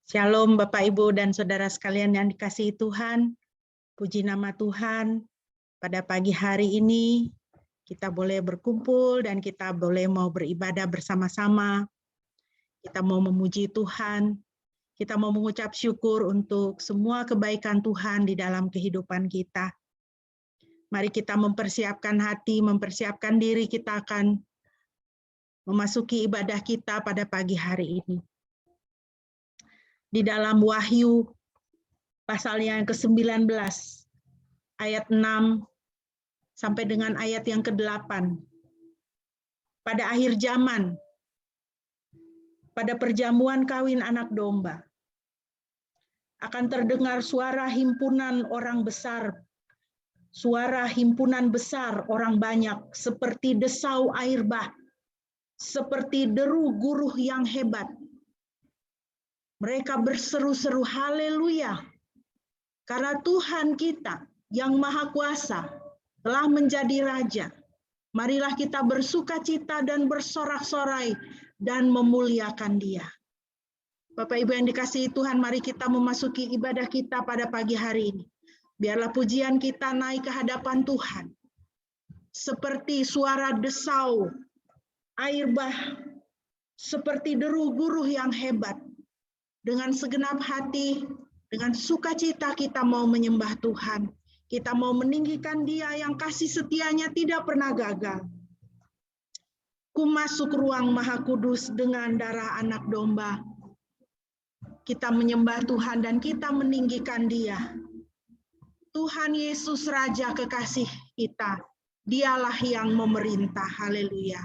Shalom Bapak Ibu dan Saudara sekalian yang dikasihi Tuhan. Puji nama Tuhan. Pada pagi hari ini kita boleh berkumpul dan kita boleh mau beribadah bersama-sama. Kita mau memuji Tuhan. Kita mau mengucap syukur untuk semua kebaikan Tuhan di dalam kehidupan kita. Mari kita mempersiapkan hati, mempersiapkan diri, kita akan memasuki ibadah kita pada pagi hari ini. Di dalam Wahyu pasal yang ke-19 ayat 6 sampai dengan ayat yang ke-8. Pada akhir zaman, pada perjamuan kawin anak domba, akan terdengar suara himpunan orang besar, suara himpunan besar orang banyak, seperti desau air bah, seperti deru guruh yang hebat. Mereka berseru-seru haleluya, karena Tuhan kita yang Maha Kuasa telah menjadi Raja. Marilah kita bersukacita dan bersorak-sorai dan memuliakan Dia. Bapak Ibu yang dikasihi Tuhan, mari kita memasuki ibadah kita pada pagi hari ini. Biarlah pujian kita naik ke hadapan Tuhan. Seperti suara desau air bah, seperti deru guruh yang hebat. Dengan segenap hati, dengan sukacita kita mau menyembah Tuhan. Kita mau meninggikan Dia yang kasih setianya tidak pernah gagal. Ku masuk ruang Maha Kudus dengan darah anak domba. Kita menyembah Tuhan dan kita meninggikan Dia. Tuhan Yesus Raja kekasih kita. Dialah yang memerintah. Haleluya.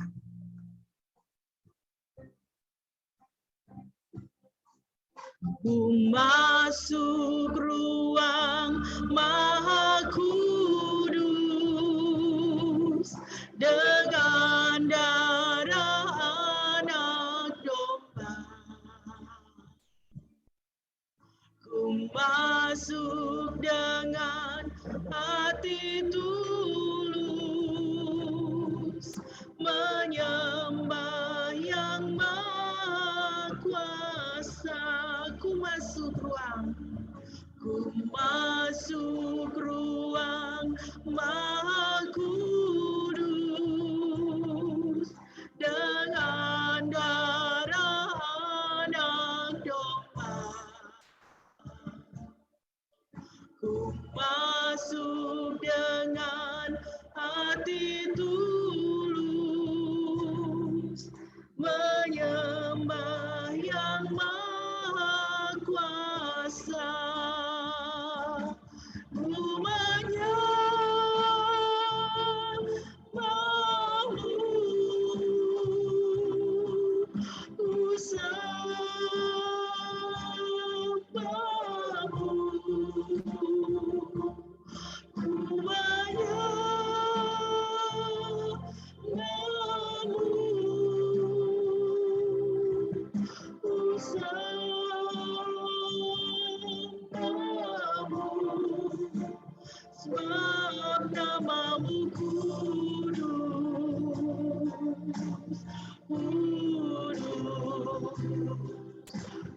Ku masuk ruang Maha Kudus dengan darah anak domba. Ku masuk dengan hati tulus menyembah yang Maha Kuasa. Ku masuk ruang Maha Kudus dengan darah anak domba. Ku masuk dengan hati tulus menyembah yang Maha Kuasa. Ku menyembahmu, ku sembahmu, ku menyembahmu, ku sembahmu, sebab namamu kudus, kudus.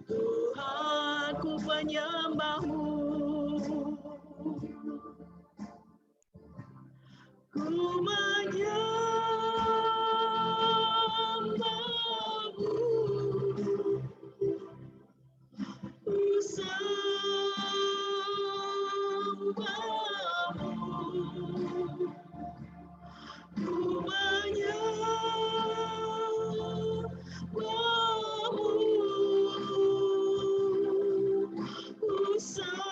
Tuhan, ku menyembahmu, ku menyembahmu, ku sembahmu, ku menyembahmu, ku sembahmu,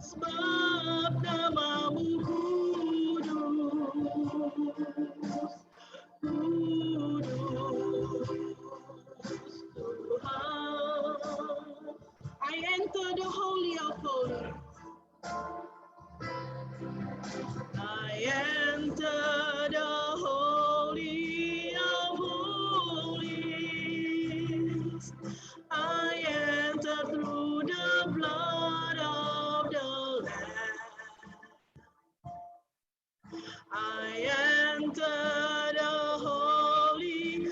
sebab namamu kudus, kudus. Tuhan, I enter the holy of holies. I enter the holy of holies. I enter through the blood of the Lamb. I enter the holy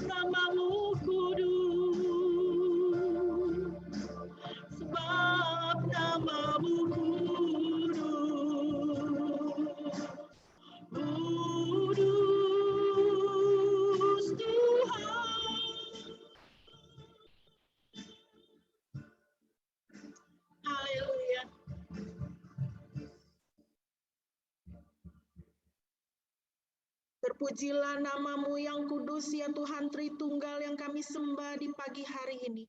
namamu kudus, sebab namamu kudus. Kudus Tuhan. Haleluya. Terpujilah namamu yang kudus, ya Tuhan Tritunggal yang kami sembah di pagi hari ini.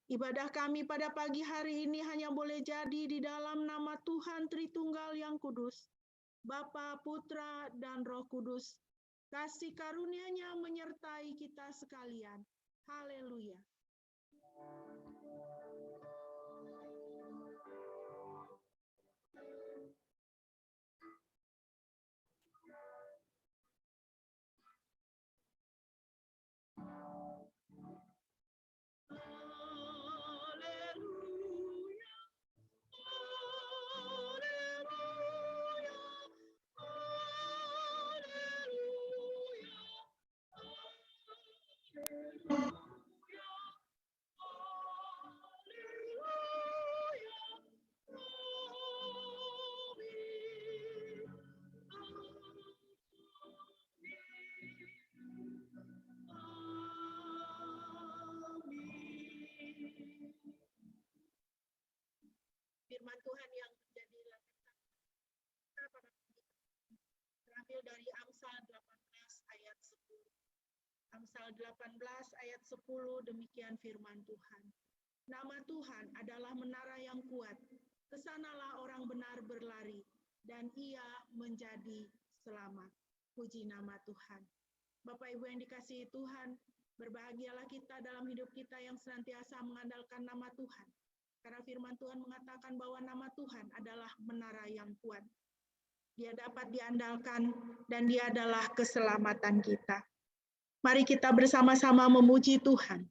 Ibadah kami pada pagi hari ini hanya boleh jadi di dalam nama Tuhan Tritunggal yang kudus, Bapa, Putra, dan Roh Kudus. Kasih karunia-Nya menyertai kita sekalian. Haleluya. Firman Tuhan yang menjadi landasan kita pada terambil dari Amsal 18 ayat 10. Amsal 18 ayat 10, demikian firman Tuhan. Nama Tuhan adalah menara yang kuat. Kesanalah orang benar berlari, dan ia menjadi selamat. Puji nama Tuhan. Bapak Ibu yang dikasihi Tuhan, berbahagialah kita dalam hidup kita yang senantiasa mengandalkan nama Tuhan. Karena firman Tuhan mengatakan bahwa nama Tuhan adalah menara yang kuat. Dia dapat diandalkan dan dia adalah keselamatan kita. Mari kita bersama-sama memuji Tuhan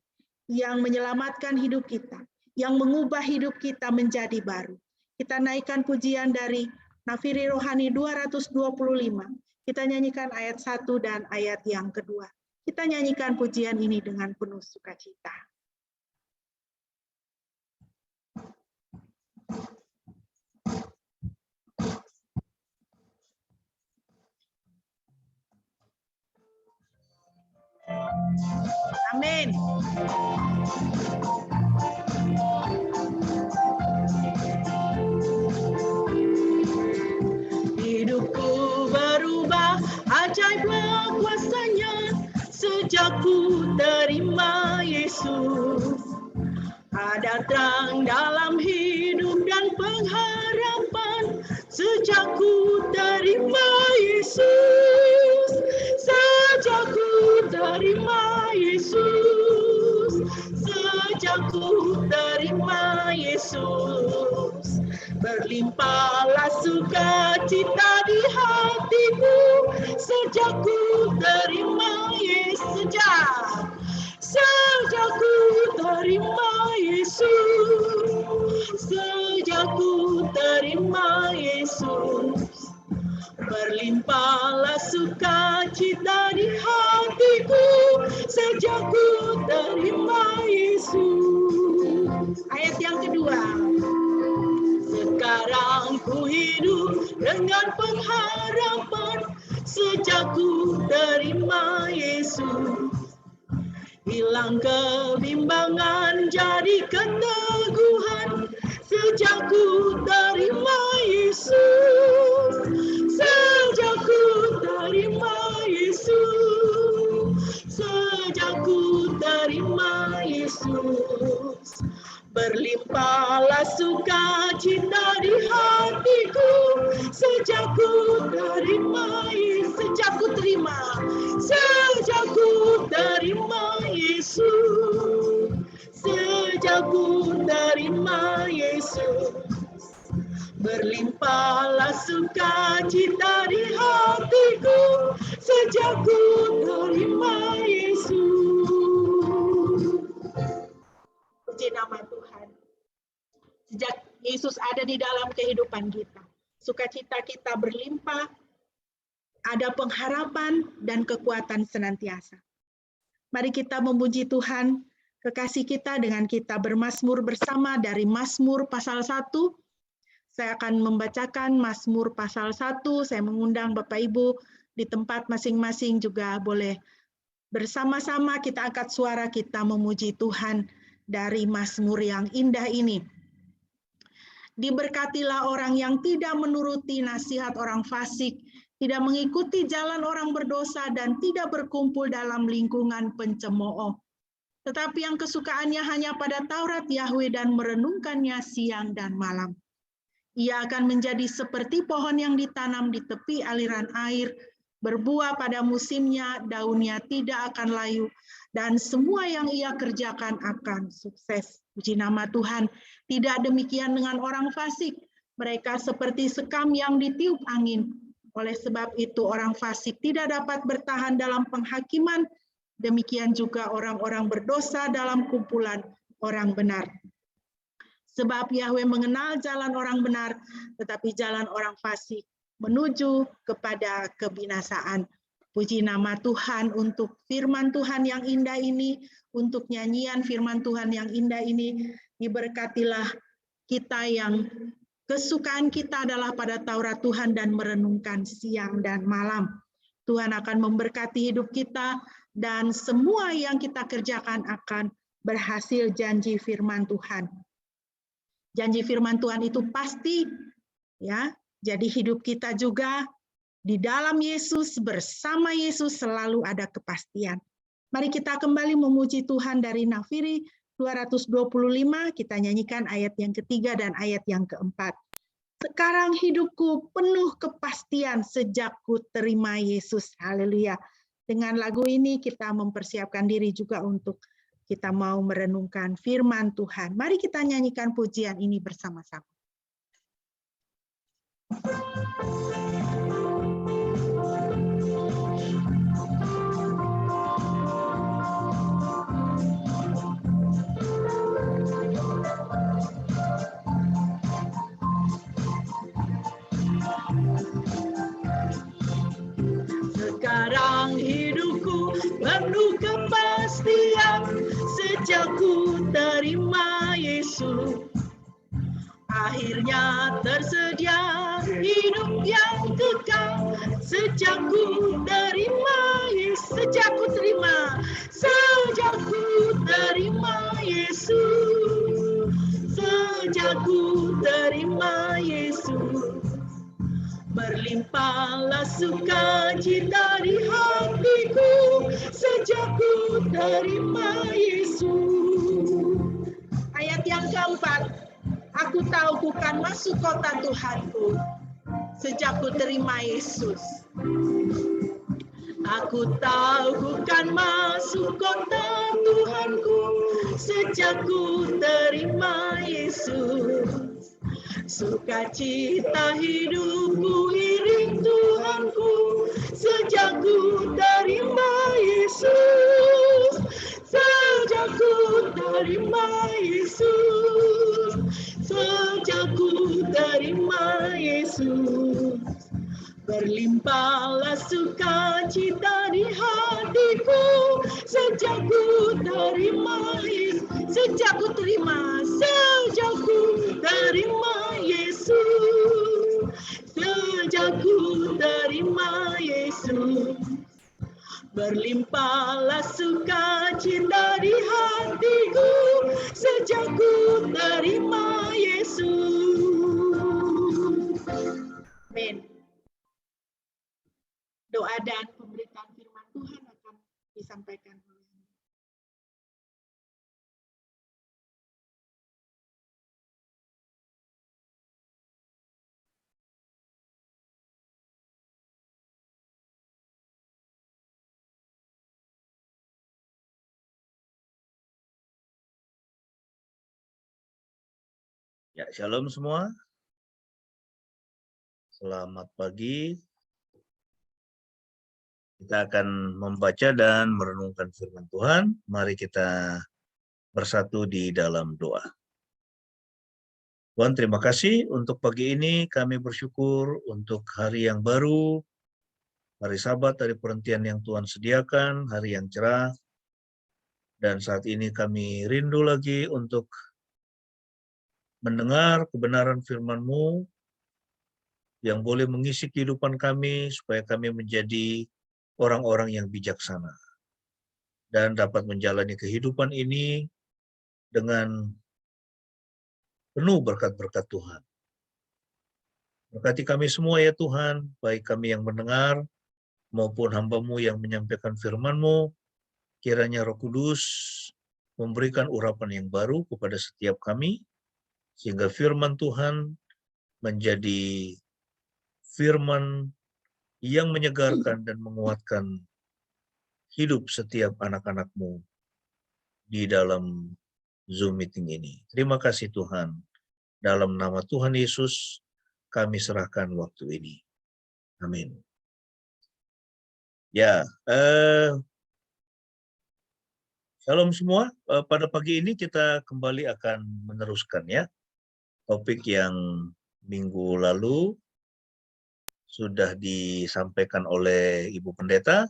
yang menyelamatkan hidup kita, yang mengubah hidup kita menjadi baru. Kita naikkan pujian dari Nafiri Rohani 225. Kita nyanyikan ayat 1 dan ayat yang kedua. Kita nyanyikan pujian ini dengan penuh sukacita. Amin. Hidupku berubah, ajaiblah kuasanya, sejak ku terima Yesus. Ada terang dalam hidup dan pengharapan, sejak ku terima Yesus. Sejak ku terima Yesus. Sejak ku terima Yesus. Berlimpahlah sukacita di hatiku, sejak ku terima Yesus. Sejak ku terima Yesus, sejak ku terima Yesus, berlimpahlah sukacita di hatiku, sejak ku terima Yesus. Ayat yang kedua. Sekarang ku hidup dengan pengharapan, sejak ku terima Yesus. Hilang kebimbangan jadi keteguhan, sejak ku terima Yesus. Sejak ku terima Yesus. Sejak ku terima Yesus. Berlimpahlah sukacita di hatiku, sejak ku terima Yesus. Sejak ku terima. Sejak ku terima Yesus, sejak ku terima Yesus, berlimpahlah sukacita di hatiku, sejak ku terima Yesus. Puji nama Tuhan. Sejak Yesus ada di dalam kehidupan kita, sukacita kita berlimpah, ada pengharapan dan kekuatan senantiasa. Mari kita memuji Tuhan, kekasih kita, dengan kita bermazmur bersama dari Mazmur pasal 1. Saya akan membacakan Mazmur pasal 1. Saya mengundang Bapak Ibu di tempat masing-masing juga boleh bersama-sama kita angkat suara, kita memuji Tuhan dari Mazmur yang indah ini. Diberkatilah orang yang tidak menuruti nasihat orang fasik, tidak mengikuti jalan orang berdosa, dan tidak berkumpul dalam lingkungan pencemooh. Tetapi yang kesukaannya hanya pada Taurat Yahweh dan merenungkannya siang dan malam. Ia akan menjadi seperti pohon yang ditanam di tepi aliran air, berbuah pada musimnya, daunnya tidak akan layu, dan semua yang ia kerjakan akan sukses. Puji nama Tuhan. Tidak demikian dengan orang fasik. Mereka seperti sekam yang ditiup angin. Oleh sebab itu orang fasik tidak dapat bertahan dalam penghakiman. Demikian juga orang-orang berdosa dalam kumpulan orang benar. Sebab Yahweh mengenal jalan orang benar, tetapi jalan orang fasik menuju kepada kebinasaan. Puji nama Tuhan untuk firman Tuhan yang indah ini, untuk nyanyian firman Tuhan yang indah ini. Diberkatilah kita yang kesukaan kita adalah pada Taurat Tuhan dan merenungkan siang dan malam. Tuhan akan memberkati hidup kita dan semua yang kita kerjakan akan berhasil, janji firman Tuhan. Janji firman Tuhan itu pasti, ya. Jadi hidup kita juga di dalam Yesus, bersama Yesus selalu ada kepastian. Mari kita kembali memuji Tuhan dari Nafiri 225, kita nyanyikan ayat yang ketiga dan ayat yang keempat. Sekarang hidupku penuh kepastian sejak ku terima Yesus. Haleluya. Dengan lagu ini kita mempersiapkan diri juga untuk kita mau merenungkan firman Tuhan. Mari kita nyanyikan pujian ini bersama-sama. Sekarang hidupku penuh kepastian sejak ku terima Yesus. Akhirnya tersedia hidup yang kekal sejak ku terima Yesus. Sejak ku terima Yesus. Sejak ku terima Yesus. Berlimpahlah sukacita di hatiku sejak ku terima Yesus. Ayat yang keempat, aku tahu bukan masuk kota Tuhanku sejak ku terima Yesus. Aku tahu bukan masuk kota Tuhanku sejak ku terima Yesus. Sukacita hidupku iring Tuhanku sejak ku terima Yesus. Sejak ku terima Yesus. Sejak ku terima Yesus. Berlimpahlah sukacita di hatiku sejak ku terima Yesus. Sejak ku terima Yesus. Sejak ku terima Yesus. Berlimpahlah sukacita di hatiku sejak ku terima Yesus. Amin. Doa dan pemberitaan firman Tuhan akan disampaikan oleh Ya, shalom semua. Selamat pagi. Kita akan membaca dan merenungkan firman Tuhan. Mari kita bersatu di dalam doa. Tuhan, terima kasih untuk pagi ini. Kami bersyukur untuk hari yang baru, hari Sabat, hari perhentian yang Tuhan sediakan, hari yang cerah. Dan saat ini kami rindu lagi untuk mendengar kebenaran firman-Mu yang boleh mengisi kehidupan kami supaya kami menjadi orang-orang yang bijaksana dan dapat menjalani kehidupan ini dengan penuh berkat-berkat Tuhan. Berkati kami semua ya Tuhan, baik kami yang mendengar maupun hamba-Mu yang menyampaikan firman-Mu, kiranya Roh Kudus memberikan urapan yang baru kepada setiap kami, sehingga firman Tuhan menjadi firman yang menyegarkan dan menguatkan hidup setiap anak-anak-Mu di dalam Zoom meeting ini. Terima kasih Tuhan. Dalam nama Tuhan Yesus, kami serahkan waktu ini. Amin. Ya, shalom semua. Pada pagi ini kita kembali akan meneruskan ya topik yang minggu lalu sudah disampaikan oleh Ibu Pendeta,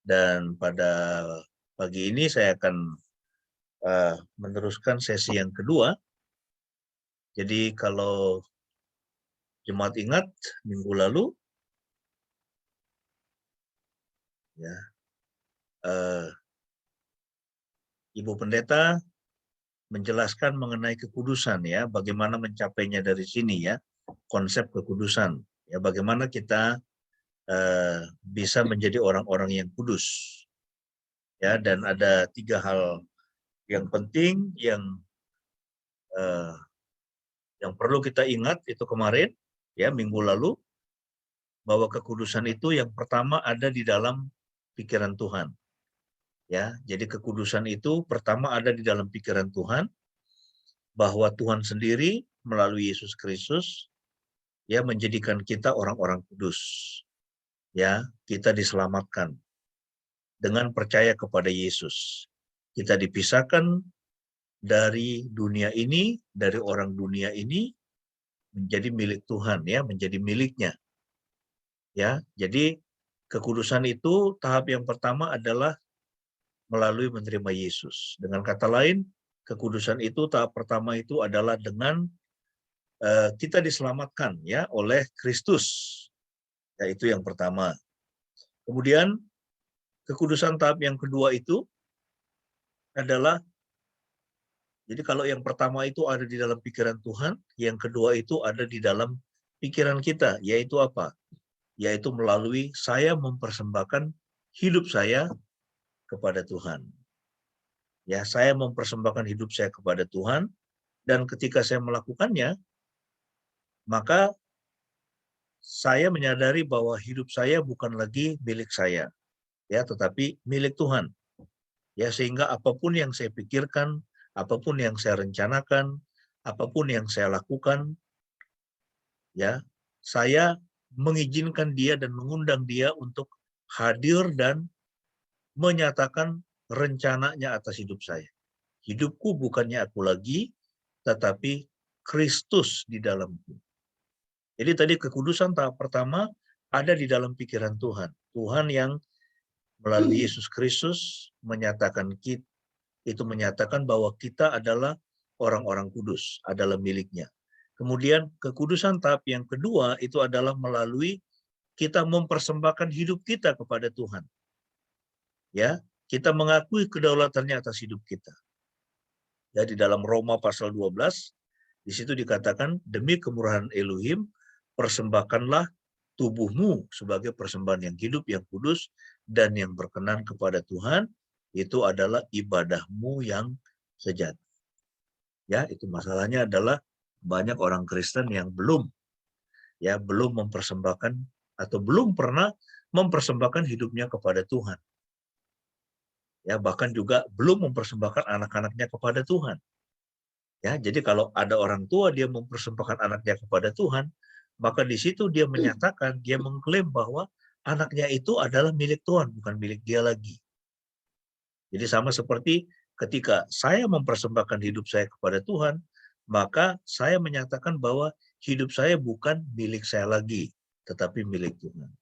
dan pada pagi ini saya akan meneruskan sesi yang kedua. Jadi kalau jemaat ingat minggu lalu ya, Ibu Pendeta menjelaskan mengenai kekudusan ya, bagaimana mencapainya dari sini ya, konsep kekudusan ya, bagaimana kita bisa menjadi orang-orang yang kudus ya, dan ada 3 hal yang penting yang perlu kita ingat itu kemarin ya, minggu lalu, bahwa kekudusan itu yang pertama ada di dalam pikiran Tuhan ya. Jadi kekudusan itu pertama ada di dalam pikiran Tuhan, bahwa Tuhan sendiri melalui Yesus Kristus ya menjadikan kita orang-orang kudus ya. Kita diselamatkan dengan percaya kepada Yesus. Kita dipisahkan dari dunia ini, dari orang dunia ini, menjadi milik Tuhan ya, menjadi miliknya ya. Jadi kekudusan itu tahap yang pertama adalah melalui menerima Yesus. Dengan kata lain, kekudusan itu tahap pertama itu adalah dengan kita diselamatkan ya oleh Kristus. Ya, itu yang pertama. Kemudian kekudusan tahap yang kedua itu adalah, jadi kalau yang pertama itu ada di dalam pikiran Tuhan, yang kedua itu ada di dalam pikiran kita, yaitu apa? Yaitu melalui saya mempersembahkan hidup saya kepada Tuhan. Ya, saya mempersembahkan hidup saya kepada Tuhan, dan ketika saya melakukannya, maka saya menyadari bahwa hidup saya bukan lagi milik saya, ya, tetapi milik Tuhan. Ya, sehingga apapun yang saya pikirkan, apapun yang saya rencanakan, apapun yang saya lakukan, ya, saya mengizinkan dia dan mengundang dia untuk hadir dan menyatakan rencananya atas hidup saya. Hidupku bukannya aku lagi, tetapi Kristus di dalamku. Jadi tadi kekudusan tahap pertama ada di dalam pikiran Tuhan. Tuhan yang melalui Yesus Kristus menyatakan bahwa kita adalah orang-orang kudus, adalah miliknya. Kemudian kekudusan tahap yang kedua itu adalah melalui kita mempersembahkan hidup kita kepada Tuhan. Ya, kita mengakui kedaulatannya atas hidup kita. Ya, di dalam Roma pasal 12, di situ dikatakan, demi kemurahan Elohim, persembahkanlah tubuhmu sebagai persembahan yang hidup, yang kudus, dan yang berkenan kepada Tuhan, itu adalah ibadahmu yang sejati. Ya, itu masalahnya adalah banyak orang Kristen yang belum mempersembahkan atau belum pernah mempersembahkan hidupnya kepada Tuhan. Ya, bahkan juga belum mempersembahkan anak-anaknya kepada Tuhan. Ya, jadi kalau ada orang tua dia mempersembahkan anaknya kepada Tuhan, maka di situ dia menyatakan, dia mengklaim bahwa anaknya itu adalah milik Tuhan, bukan milik dia lagi. Jadi sama seperti ketika saya mempersembahkan hidup saya kepada Tuhan, maka saya menyatakan bahwa hidup saya bukan milik saya lagi, tetapi milik Tuhan.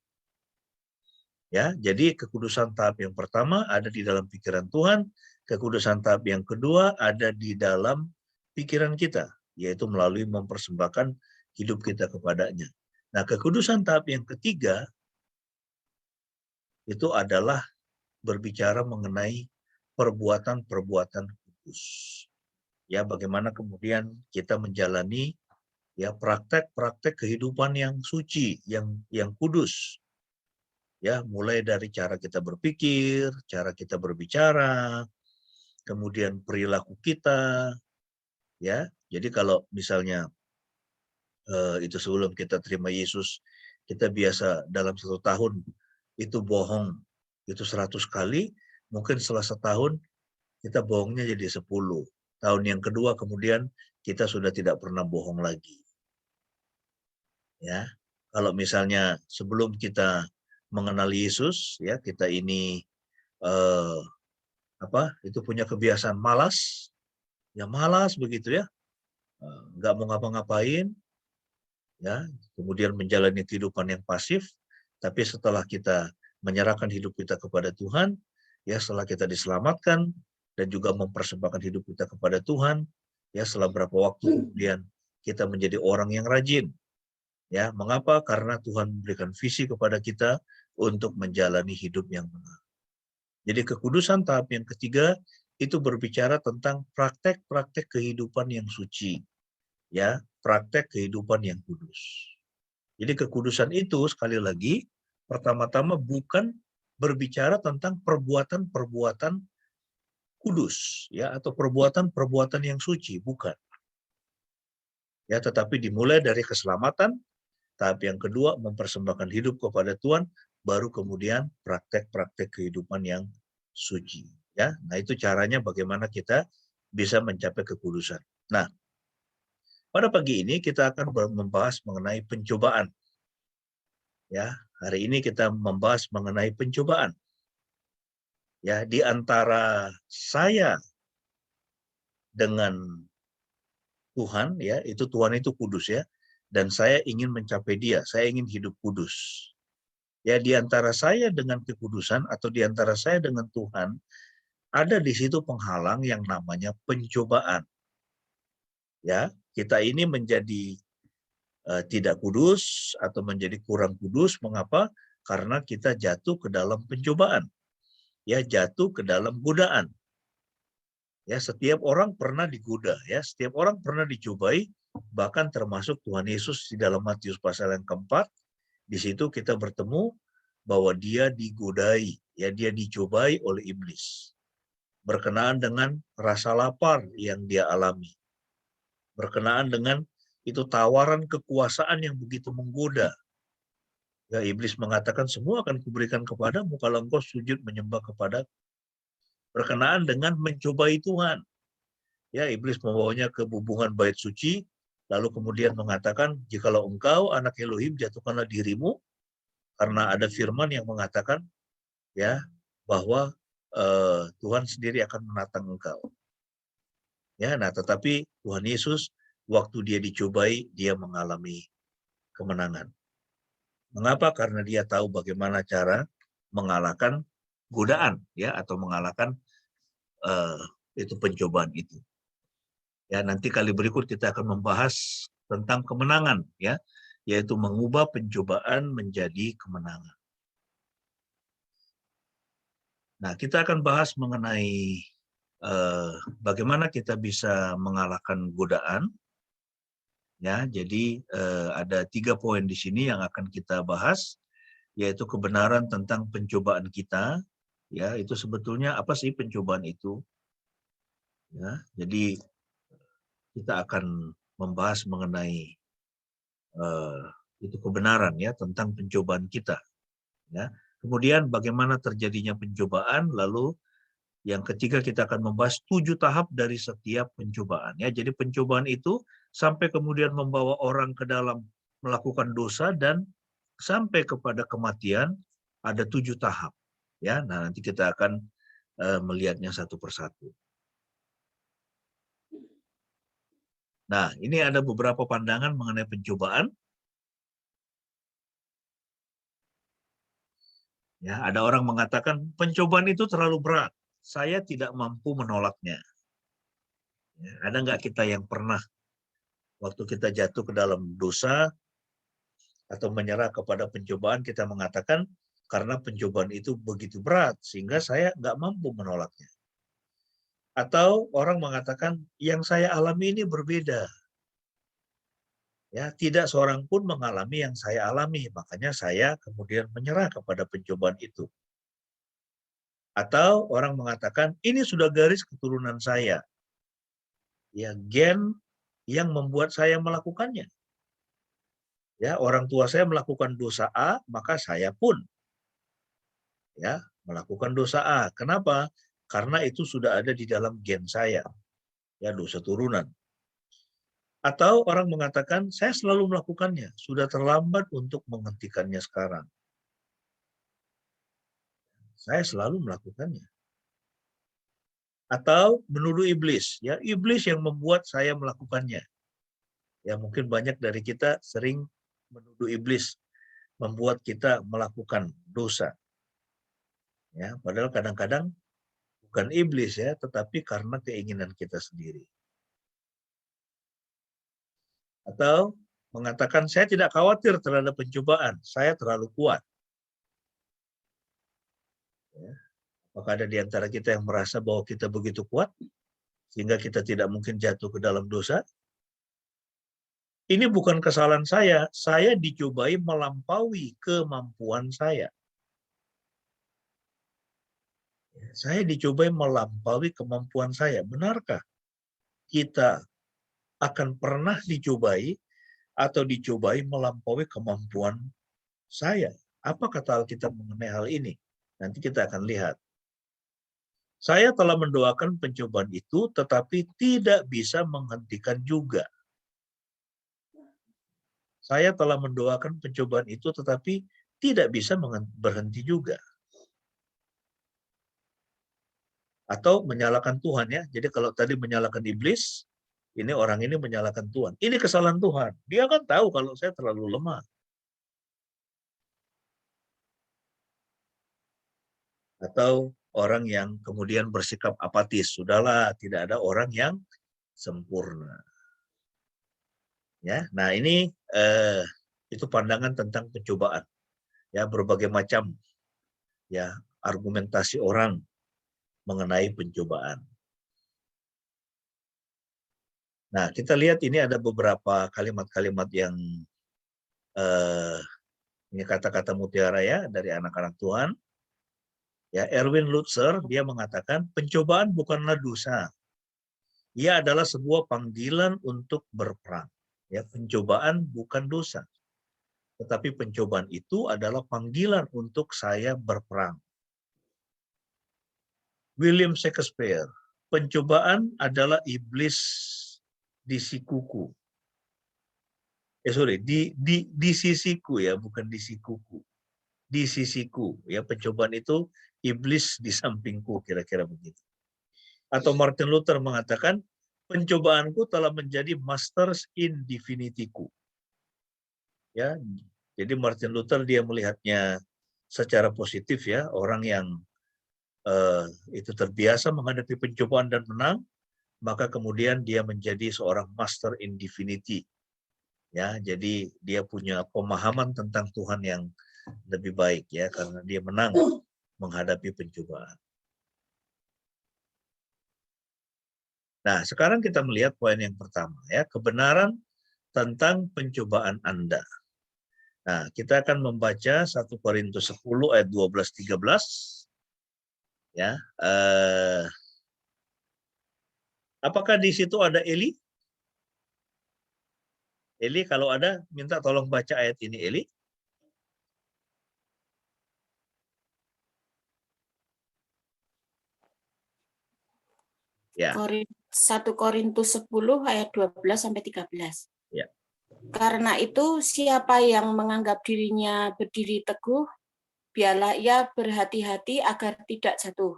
Ya, jadi kekudusan tahap yang pertama ada di dalam pikiran Tuhan, Kekudusan tahap yang kedua ada di dalam pikiran kita, yaitu melalui mempersembahkan hidup kita kepadanya. Nah, kekudusan tahap yang ketiga itu adalah berbicara mengenai perbuatan-perbuatan kudus. Ya, bagaimana kemudian kita menjalani ya praktek-praktek kehidupan yang suci, yang kudus. Ya, mulai dari cara kita berpikir, cara kita berbicara, kemudian perilaku kita, ya. Jadi kalau misalnya itu sebelum kita terima Yesus, kita biasa dalam 1 tahun itu bohong itu 100 kali, mungkin setelah setahun kita bohongnya jadi 10. Tahun yang kedua kemudian kita sudah tidak pernah bohong lagi. Ya, kalau misalnya sebelum kita mengenal Yesus, ya kita ini itu punya kebiasaan malas, ya malas begitu ya, nggak mau ngapa-ngapain, ya, kemudian menjalani kehidupan yang pasif, tapi setelah kita menyerahkan hidup kita kepada Tuhan, ya setelah kita diselamatkan dan juga mempersembahkan hidup kita kepada Tuhan, ya setelah berapa waktu kemudian kita menjadi orang yang rajin. Ya, mengapa? Karena Tuhan memberikan visi kepada kita untuk menjalani hidup yang benar. Jadi kekudusan tahap yang ketiga itu berbicara tentang praktek-praktek kehidupan yang suci. Ya, praktek kehidupan yang kudus. Jadi kekudusan itu sekali lagi pertama-tama bukan berbicara tentang perbuatan-perbuatan kudus ya atau perbuatan-perbuatan yang suci, bukan. Ya, tetapi dimulai dari keselamatan, tahap yang kedua mempersembahkan hidup kepada Tuhan, baru kemudian praktek-praktek kehidupan yang suci. Ya, nah itu caranya bagaimana kita bisa mencapai kekudusan. Nah, pada pagi ini kita akan membahas mengenai pencobaan. Ya, hari ini kita membahas mengenai pencobaan. Ya, di antara saya dengan Tuhan, ya, itu Tuhan itu kudus ya, dan saya ingin mencapai Dia, saya ingin hidup kudus. Ya, di antara saya dengan kekudusan atau di antara saya dengan Tuhan, ada di situ penghalang yang namanya pencobaan. Ya, kita ini menjadi tidak kudus atau menjadi kurang kudus, mengapa? Karena kita jatuh ke dalam pencobaan. Ya, jatuh ke dalam godaan. Ya, setiap orang pernah digoda, ya, setiap orang pernah dicobai, bahkan termasuk Tuhan Yesus di dalam Matius pasal yang keempat, di situ kita bertemu bahwa dia digodai, ya, dia dicobai oleh iblis. Berkenaan dengan rasa lapar yang dia alami. Berkenaan dengan itu tawaran kekuasaan yang begitu menggoda. Ya, iblis mengatakan semua akan kuberikan kepadamu kalau engkau sujud menyembah kepada. Berkenaan dengan mencobai Tuhan. Ya, iblis membawanya ke bubungan bait suci, lalu kemudian mengatakan, jikalau engkau anak Elohim, jatuhkanlah dirimu, karena ada firman yang mengatakan, ya, bahwa Tuhan sendiri akan menatang engkau. Ya, nah tetapi Tuhan Yesus waktu dia dicobai, dia mengalami kemenangan. Mengapa? Karena dia tahu bagaimana cara mengalahkan godaan, ya, atau mengalahkan itu pencobaan itu. Ya, nanti kali berikut kita akan membahas tentang kemenangan, ya, yaitu mengubah pencobaan menjadi kemenangan. Nah, kita akan bahas mengenai bagaimana kita bisa mengalahkan godaan. Ya, jadi ada 3 poin di sini yang akan kita bahas, yaitu kebenaran tentang pencobaan kita. Ya, itu sebetulnya apa sih pencobaan itu? Ya, jadi kita akan membahas mengenai itu kebenaran ya tentang pencobaan kita. Ya. Kemudian bagaimana terjadinya pencobaan, lalu yang ketiga kita akan membahas 7 tahap dari setiap pencobaan. Ya, jadi pencobaan itu sampai kemudian membawa orang ke dalam melakukan dosa dan sampai kepada kematian ada 7 tahap. Ya, nah nanti kita akan melihatnya satu persatu. Nah, ini ada beberapa pandangan mengenai pencobaan. Ya, ada orang mengatakan pencobaan itu terlalu berat. saya tidak mampu menolaknya. Ya, ada nggak kita yang pernah waktu kita jatuh ke dalam dosa atau menyerah kepada pencobaan, kita mengatakan karena pencobaan itu begitu berat sehingga saya nggak mampu menolaknya. Atau orang mengatakan yang saya alami ini berbeda. Ya, tidak seorang pun mengalami yang saya alami, makanya saya kemudian menyerah kepada pencobaan itu. Atau orang mengatakan ini sudah garis keturunan saya. Ya, gen yang membuat saya melakukannya. Ya, orang tua saya melakukan dosa A, maka saya pun ya melakukan dosa A. Kenapa? Karena itu sudah ada di dalam gen saya. Ya, dosa turunan. Atau orang mengatakan saya selalu melakukannya, sudah terlambat untuk menghentikannya sekarang. Saya selalu melakukannya. Atau menuduh iblis, ya iblis yang membuat saya melakukannya. Ya mungkin banyak dari kita sering menuduh iblis membuat kita melakukan dosa. Ya, padahal kadang-kadang bukan iblis ya, tetapi karena keinginan kita sendiri. Atau mengatakan saya tidak khawatir terhadap pencobaan, saya terlalu kuat. Ya. Apakah ada di antara kita yang merasa bahwa kita begitu kuat sehingga kita tidak mungkin jatuh ke dalam dosa? Ini bukan kesalahan saya dicobai melampaui kemampuan saya. Saya dicobai melampaui kemampuan saya. Benarkah kita akan pernah dicobai atau dicobai melampaui kemampuan saya? Apa kata Alkitab mengenai hal ini? Nanti kita akan lihat. Saya telah mendoakan pencobaan itu, tetapi tidak bisa menghentikan juga. Saya telah mendoakan pencobaan itu, tetapi tidak bisa berhenti juga. Atau menyalahkan Tuhan ya. Jadi kalau tadi menyalahkan iblis, ini orang ini menyalahkan Tuhan. Ini kesalahan Tuhan. Dia kan tahu kalau saya terlalu lemah. Atau orang yang kemudian bersikap apatis. Sudahlah, tidak ada orang yang sempurna. Ya, nah ini itu pandangan tentang pencobaan. Ya, berbagai macam ya argumentasi orang mengenai pencobaan. Nah, kita lihat ini ada beberapa kalimat-kalimat yang ini kata-kata mutiara ya dari anak-anak Tuhan. Ya, Erwin Lutzer dia mengatakan pencobaan bukanlah dosa. Ia adalah sebuah panggilan untuk berperang. Ya, pencobaan bukan dosa. Tetapi pencobaan itu adalah panggilan untuk saya berperang. William Shakespeare, pencobaan adalah iblis di sikuku. Di sisiku ya, bukan di sikuku. Di sisiku ya, pencobaan itu iblis di sampingku, kira-kira begitu. Atau Martin Luther mengatakan pencobaanku telah menjadi masters in divinity-ku. Ya, jadi Martin Luther dia melihatnya secara positif ya, orang yang itu terbiasa menghadapi pencobaan dan menang, maka kemudian dia menjadi seorang master in divinity. Ya, jadi dia punya pemahaman tentang Tuhan yang lebih baik ya, karena dia menang menghadapi pencobaan. Nah, sekarang kita melihat poin yang pertama ya, kebenaran tentang pencobaan Anda. Nah, kita akan membaca 1 Korintus 10 ayat 12-13 ya. Apakah di situ ada Eli? Eli kalau ada minta tolong baca ayat ini Eli. Ya. 1 Korintus 10 ayat 12 sampai 13. Ya. Karena itu siapa yang menganggap dirinya berdiri teguh, biarlah ia berhati-hati agar tidak jatuh.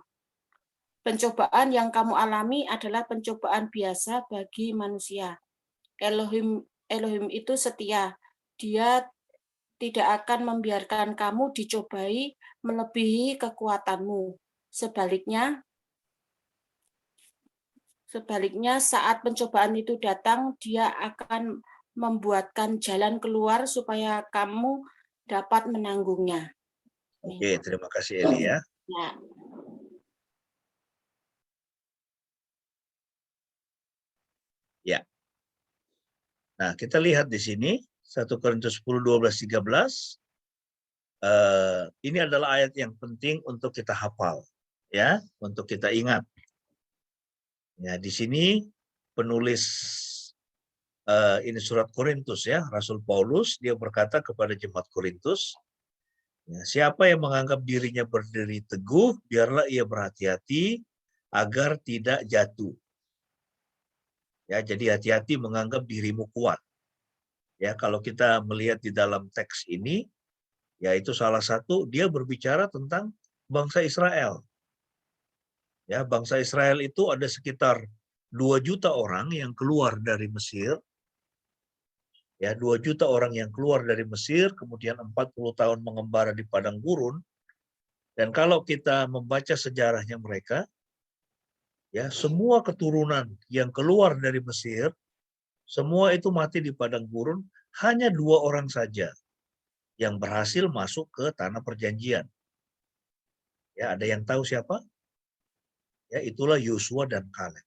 Pencobaan yang kamu alami adalah pencobaan biasa bagi manusia. Elohim itu setia. Dia tidak akan membiarkan kamu dicobai melebihi kekuatanmu. Sebaliknya, Sebaliknya saat pencobaan itu datang, dia akan membuatkan jalan keluar supaya kamu dapat menanggungnya. Oke, terima kasih Eli ya. Nah, Ya. Nah, kita lihat di sini 1 Korintus 10, 12, 13. Ini adalah ayat yang penting untuk kita hafal, ya, untuk kita ingat. Ya, di sini penulis ini surat Korintus ya, Rasul Paulus, dia berkata kepada jemaat Korintus, ya, siapa yang menganggap dirinya berdiri teguh, biarlah ia berhati-hati agar tidak jatuh. Ya, jadi hati-hati menganggap dirimu kuat. Ya, kalau kita melihat di dalam teks ini, yaitu salah satu dia berbicara tentang bangsa Israel. Ya, bangsa Israel itu ada sekitar 2 juta orang yang keluar dari Mesir. Ya, 2 juta orang yang keluar dari Mesir, kemudian 40 tahun mengembara di padang gurun. Dan kalau kita membaca sejarahnya mereka, ya, semua keturunan yang keluar dari Mesir, semua itu mati di padang gurun, hanya 2 orang saja yang berhasil masuk ke tanah perjanjian. Ya, ada yang tahu siapa? Ya, itulah Yosua dan Kaleb.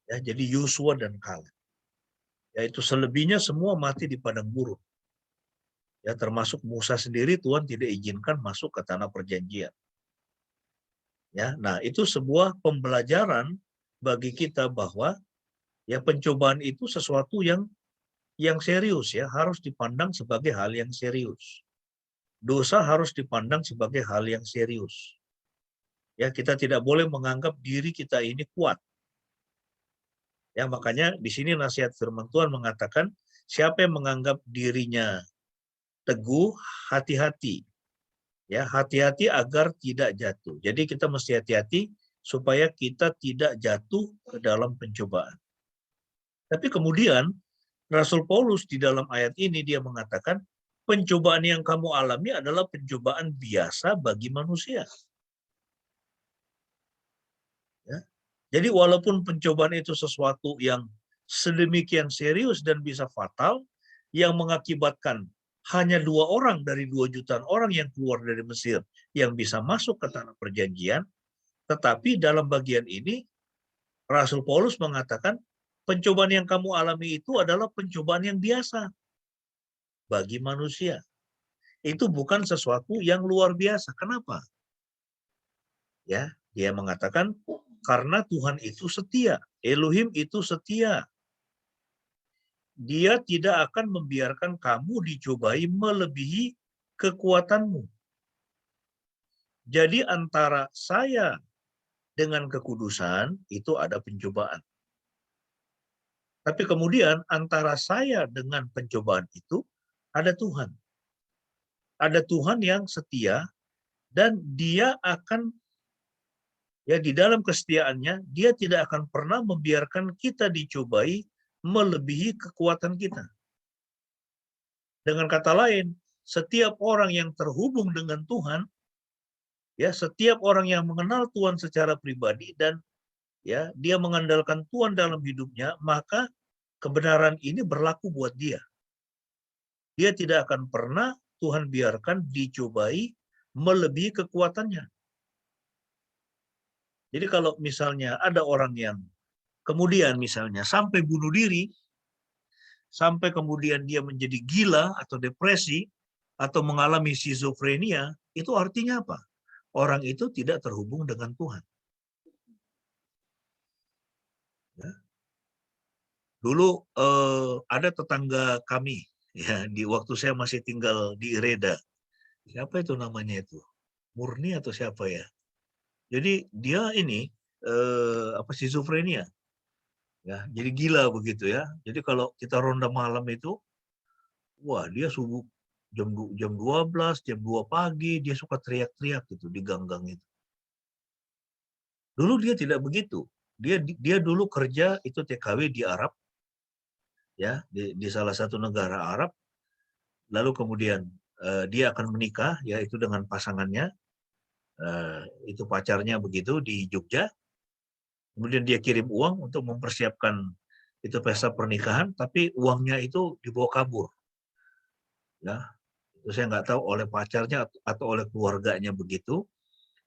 Ya, jadi Yosua dan Kaleb. Yaitu selebihnya semua mati di padang gurun. Ya, termasuk Musa sendiri Tuhan tidak izinkan masuk ke tanah perjanjian. Ya, nah itu sebuah pembelajaran bagi kita bahwa ya pencobaan itu sesuatu yang serius ya, harus dipandang sebagai hal yang serius. Dosa harus dipandang sebagai hal yang serius. Ya, kita tidak boleh menganggap diri kita ini kuat. Ya, makanya di sini nasihat firman Tuhan mengatakan, siapa yang menganggap dirinya teguh, hati-hati. Ya, hati-hati agar tidak jatuh. Jadi kita mesti hati-hati supaya kita tidak jatuh ke dalam pencobaan. Tapi kemudian Rasul Paulus di dalam ayat ini dia mengatakan, pencobaan yang kamu alami adalah pencobaan biasa bagi manusia. Ya. Jadi walaupun pencobaan itu sesuatu yang sedemikian serius dan bisa fatal, yang mengakibatkan hanya 2 orang dari 2 jutaan orang yang keluar dari Mesir yang bisa masuk ke tanah perjanjian, tetapi dalam bagian ini Rasul Paulus mengatakan pencobaan yang kamu alami itu adalah pencobaan yang biasa bagi manusia. Itu bukan sesuatu yang luar biasa. Kenapa? Ya, dia mengatakan karena Tuhan itu setia, Elohim itu setia. Dia tidak akan membiarkan kamu dicobai melebihi kekuatanmu. Jadi antara saya dengan kekudusan itu ada pencobaan. Tapi kemudian antara saya dengan pencobaan itu ada Tuhan. Ada Tuhan yang setia dan dia akan, ya di dalam kesetiaannya, dia tidak akan pernah membiarkan kita dicobai melebihi kekuatan kita. Dengan kata lain, setiap orang yang terhubung dengan Tuhan, ya setiap orang yang mengenal Tuhan secara pribadi dan ya dia mengandalkan Tuhan dalam hidupnya, maka kebenaran ini berlaku buat dia. Dia tidak akan pernah Tuhan biarkan dicobai melebihi kekuatannya. Jadi kalau misalnya ada orang yang kemudian misalnya sampai bunuh diri, sampai kemudian dia menjadi gila atau depresi, atau mengalami skizofrenia, itu artinya apa? Orang itu tidak terhubung dengan Tuhan. Ya. Dulu ada tetangga kami, ya di waktu saya masih tinggal di Ireda. Siapa itu namanya itu? Murni atau siapa ya? Jadi dia ini skizofrenia. Ya, jadi gila begitu ya. Jadi kalau kita ronda malam itu, wah dia subuh jam 12, jam 2 pagi dia suka teriak-teriak gitu di gang-gang itu. Dulu dia tidak begitu. Dia dulu kerja itu TKW di Arab, ya di salah satu negara Arab. Lalu kemudian dia akan menikah, yaitu dengan pasangannya, itu pacarnya begitu di Jogja. Kemudian dia kirim uang untuk mempersiapkan itu pesta pernikahan, tapi uangnya itu dibawa kabur. Ya, itu saya nggak tahu oleh pacarnya atau oleh keluarganya begitu,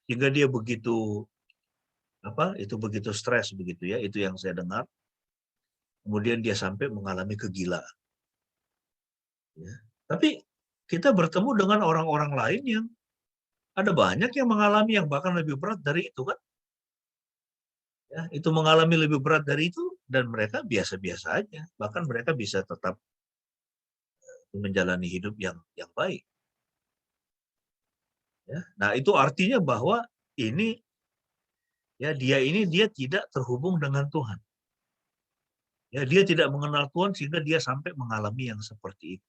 sehingga dia begitu begitu stres begitu ya, itu yang saya dengar. Kemudian dia sampai mengalami kegilaan. Ya. Tapi kita bertemu dengan orang-orang lain yang ada banyak yang mengalami yang bahkan lebih berat dari itu kan. Ya, itu mengalami lebih berat dari itu dan mereka biasa-biasa aja. Bahkan mereka bisa tetap menjalani hidup yang baik. Ya. Nah, itu artinya bahwa ini dia tidak terhubung dengan Tuhan. Ya, dia tidak mengenal Tuhan sehingga dia sampai mengalami yang seperti itu.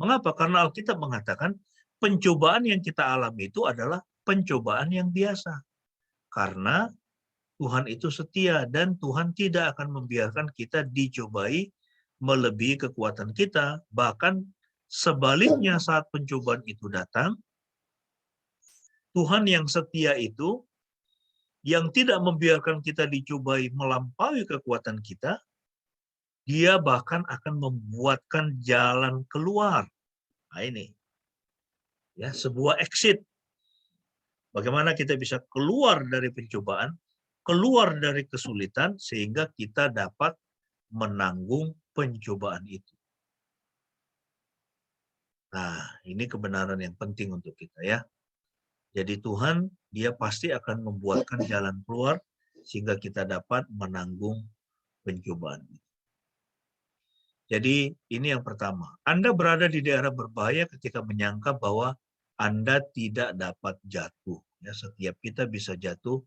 Mengapa? Karena Alkitab mengatakan pencobaan yang kita alami itu adalah pencobaan yang biasa. Karena Tuhan itu setia dan Tuhan tidak akan membiarkan kita dicobai melebihi kekuatan kita. Bahkan sebaliknya saat pencobaan itu datang, Tuhan yang setia itu, yang tidak membiarkan kita dicobai melampaui kekuatan kita, dia bahkan akan membuatkan jalan keluar. Nah ini, ya sebuah exit. Bagaimana kita bisa keluar dari pencobaan, keluar dari kesulitan, sehingga kita dapat menanggung pencobaan itu. Nah, ini kebenaran yang penting untuk kita ya. Jadi Tuhan, dia pasti akan membuatkan jalan keluar, sehingga kita dapat menanggung pencobaan itu. Jadi ini yang pertama. Anda berada di daerah berbahaya ketika menyangka bahwa Anda tidak dapat jatuh. Ya, setiap kita bisa jatuh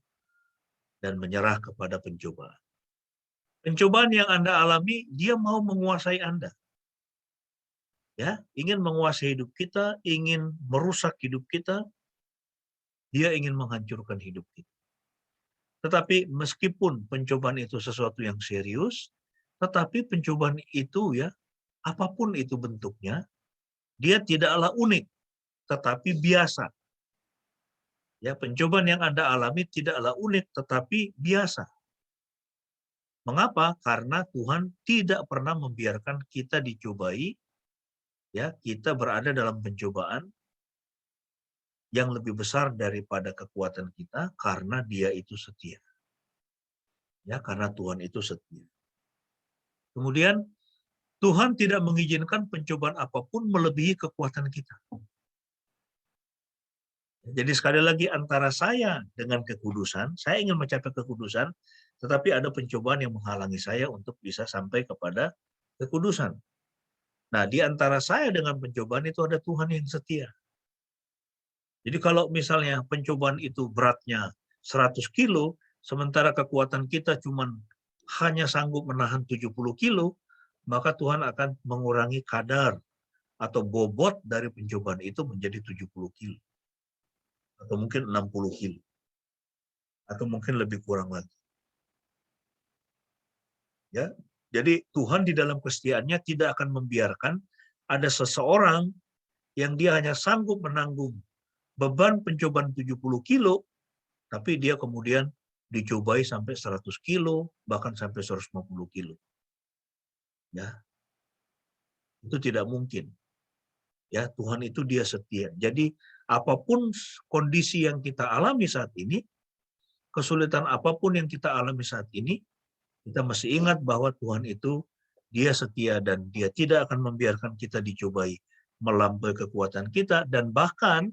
dan menyerah kepada pencobaan. Pencobaan yang Anda alami, dia mau menguasai Anda. Ya, ingin menguasai hidup kita, ingin merusak hidup kita, dia ingin menghancurkan hidup kita. Tetapi meskipun pencobaan itu sesuatu yang serius, tetapi pencobaan itu ya, apapun itu bentuknya, dia tidaklah unik, tetapi biasa. Ya, pencobaan yang Anda alami tidaklah unik, tetapi biasa. Mengapa? Karena Tuhan tidak pernah membiarkan kita dicobai, ya, kita berada dalam pencobaan yang lebih besar daripada kekuatan kita karena Dia itu setia. Ya, karena Tuhan itu setia. Kemudian Tuhan tidak mengizinkan pencobaan apapun melebihi kekuatan kita. Jadi sekali lagi antara saya dengan kekudusan, saya ingin mencapai kekudusan, tetapi ada pencobaan yang menghalangi saya untuk bisa sampai kepada kekudusan. Nah, di antara saya dengan pencobaan itu ada Tuhan yang setia. Jadi kalau misalnya pencobaan itu beratnya 100 kilo, sementara kekuatan kita cuma hanya sanggup menahan 70 kilo, maka Tuhan akan mengurangi kadar atau bobot dari pencobaan itu menjadi 70 kilo. Atau mungkin 60 kilo. Atau mungkin lebih kurang lagi. Ya, jadi Tuhan di dalam kesetiaannya tidak akan membiarkan ada seseorang yang dia hanya sanggup menanggung beban pencobaan 70 kilo, tapi dia kemudian dicobai sampai 100 kilo, bahkan sampai 150 kilo. Ya, itu tidak mungkin. Ya, Tuhan itu dia setia. Jadi apapun kondisi yang kita alami saat ini, kesulitan apapun yang kita alami saat ini, kita mesti ingat bahwa Tuhan itu dia setia dan dia tidak akan membiarkan kita dicobai melampaui kekuatan kita, dan bahkan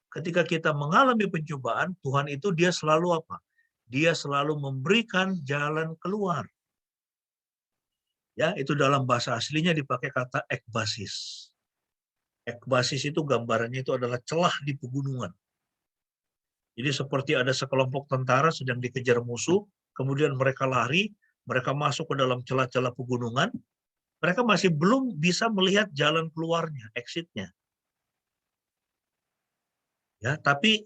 ketika kita mengalami pencobaan, Tuhan itu dia selalu apa? Dia selalu memberikan jalan keluar. Ya, itu dalam bahasa aslinya dipakai kata ekbasis. Ekbasis itu gambarannya itu adalah celah di pegunungan. Jadi seperti ada sekelompok tentara sedang dikejar musuh, kemudian mereka lari, mereka masuk ke dalam celah-celah pegunungan, mereka masih belum bisa melihat jalan keluarnya, exitnya. Ya, tapi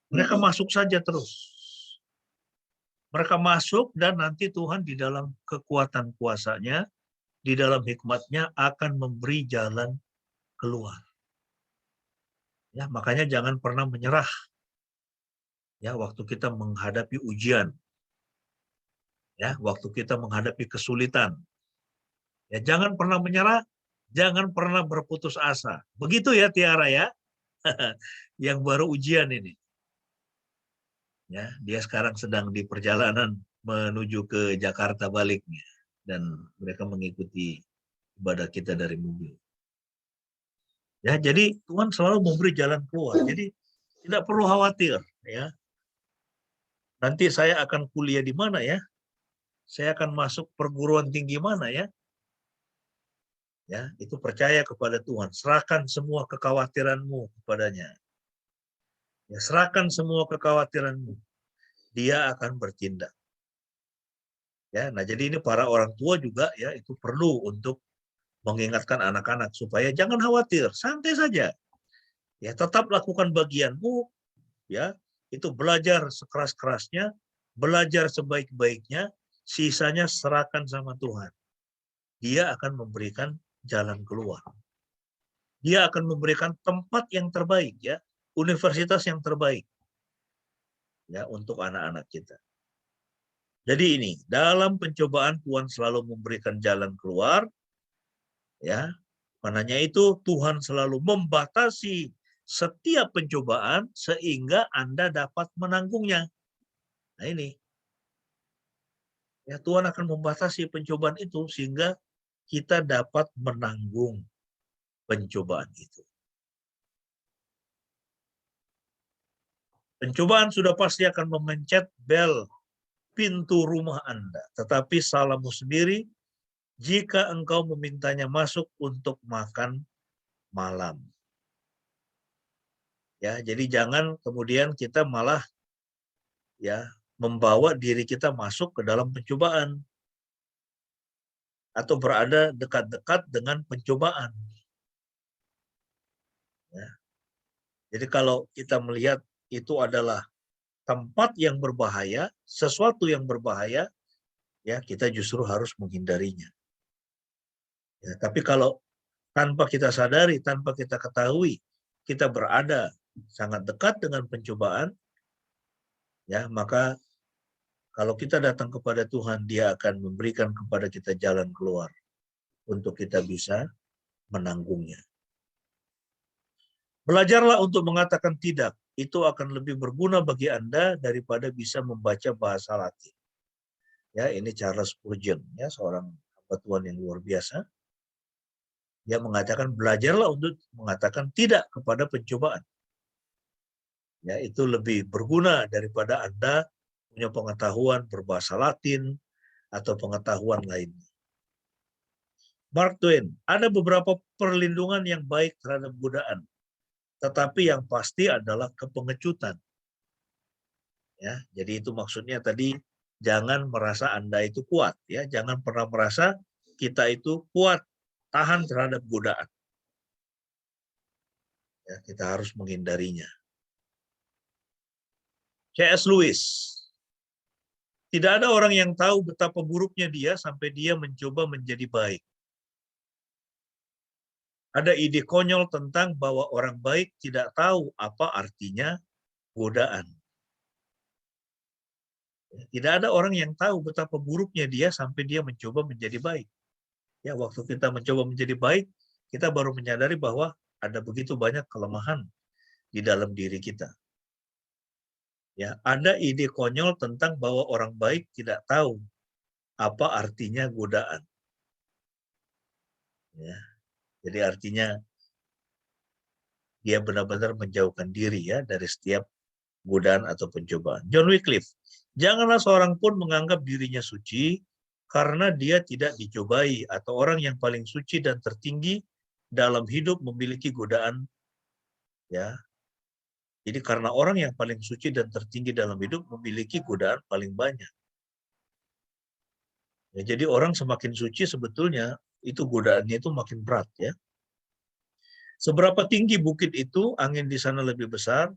mereka masuk saja terus. Mereka masuk dan nanti Tuhan di dalam kekuatan kuasa-Nya, di dalam hikmat-Nya akan memberi jalan keluar. Ya, makanya jangan pernah menyerah. Ya, waktu kita menghadapi ujian, Ya, waktu kita menghadapi kesulitan. Ya, jangan pernah menyerah, jangan pernah berputus asa. Begitu ya Tiara ya. Yang baru ujian ini. Ya, dia sekarang sedang di perjalanan menuju ke Jakarta baliknya dan mereka mengikuti ibadah kita dari mobil. Ya, jadi Tuhan selalu memberi jalan keluar. Jadi tidak perlu khawatir ya. Nanti saya akan kuliah di mana ya? Saya akan masuk perguruan tinggi mana ya? Ya, itu percaya kepada Tuhan. Serahkan semua kekhawatiranmu kepadanya. Ya, serahkan semua kekhawatiranmu. Dia akan bertindak. Ya, nah jadi ini para orang tua juga ya itu perlu untuk mengingatkan anak-anak supaya jangan khawatir, santai saja. Ya, tetap lakukan bagianmu ya. Itu belajar sekeras-kerasnya, belajar sebaik-baiknya, sisanya serahkan sama Tuhan. Dia akan memberikan jalan keluar. Dia akan memberikan tempat yang terbaik ya, universitas yang terbaik ya untuk anak-anak kita. Jadi ini, dalam pencobaan Tuhan selalu memberikan jalan keluar, ya. Maknanya itu Tuhan selalu membatasi setiap pencobaan sehingga Anda dapat menanggungnya. Nah ini, ya Tuhan akan membatasi pencobaan itu sehingga kita dapat menanggung pencobaan itu. Pencobaan sudah pasti akan memencet bel pintu rumah Anda, tetapi salahmu sendiri jika engkau memintanya masuk untuk makan malam. Ya, jadi jangan kemudian kita malah ya membawa diri kita masuk ke dalam pencobaan atau berada dekat-dekat dengan pencobaan. Ya. Jadi kalau kita melihat itu adalah tempat yang berbahaya, sesuatu yang berbahaya, ya kita justru harus menghindarinya. Ya, tapi kalau tanpa kita sadari, tanpa kita ketahui, kita berada sangat dekat dengan pencobaan, ya maka kalau kita datang kepada Tuhan, Dia akan memberikan kepada kita jalan keluar untuk kita bisa menanggungnya. Belajarlah untuk mengatakan tidak. Itu akan lebih berguna bagi Anda daripada bisa membaca bahasa Latin. Ya, ini Charles Spurgeon, ya, seorang hamba Tuhan yang luar biasa. Dia mengatakan belajarlah untuk mengatakan tidak kepada pencobaan. Ya, itu lebih berguna daripada Anda punya pengetahuan berbahasa Latin atau pengetahuan lainnya. Mark Twain, ada beberapa perlindungan yang baik terhadap godaan, tetapi yang pasti adalah kepengecutan. Ya, jadi itu maksudnya tadi jangan merasa Anda itu kuat, ya, jangan pernah merasa kita itu kuat tahan terhadap godaan. Ya, kita harus menghindarinya. C.S. Lewis, tidak ada orang yang tahu betapa buruknya dia sampai dia mencoba menjadi baik. Ada ide konyol tentang bahwa orang baik tidak tahu apa artinya godaan. Tidak ada orang yang tahu betapa buruknya dia sampai dia mencoba menjadi baik. Ya, waktu kita mencoba menjadi baik, kita baru menyadari bahwa ada begitu banyak kelemahan di dalam diri kita. Ya, ada ide konyol tentang bahwa orang baik tidak tahu apa artinya godaan. Ya, jadi artinya dia benar-benar menjauhkan diri ya dari setiap godaan atau pencobaan. John Wycliffe, janganlah seorang pun menganggap dirinya suci karena dia tidak dicobai, atau orang yang paling suci dan tertinggi dalam hidup memiliki godaan. Ya, jadi karena orang yang paling suci dan tertinggi dalam hidup memiliki godaan paling banyak. Ya, jadi orang semakin suci sebetulnya itu godaannya itu makin berat ya. Seberapa tinggi bukit itu, angin di sana lebih besar.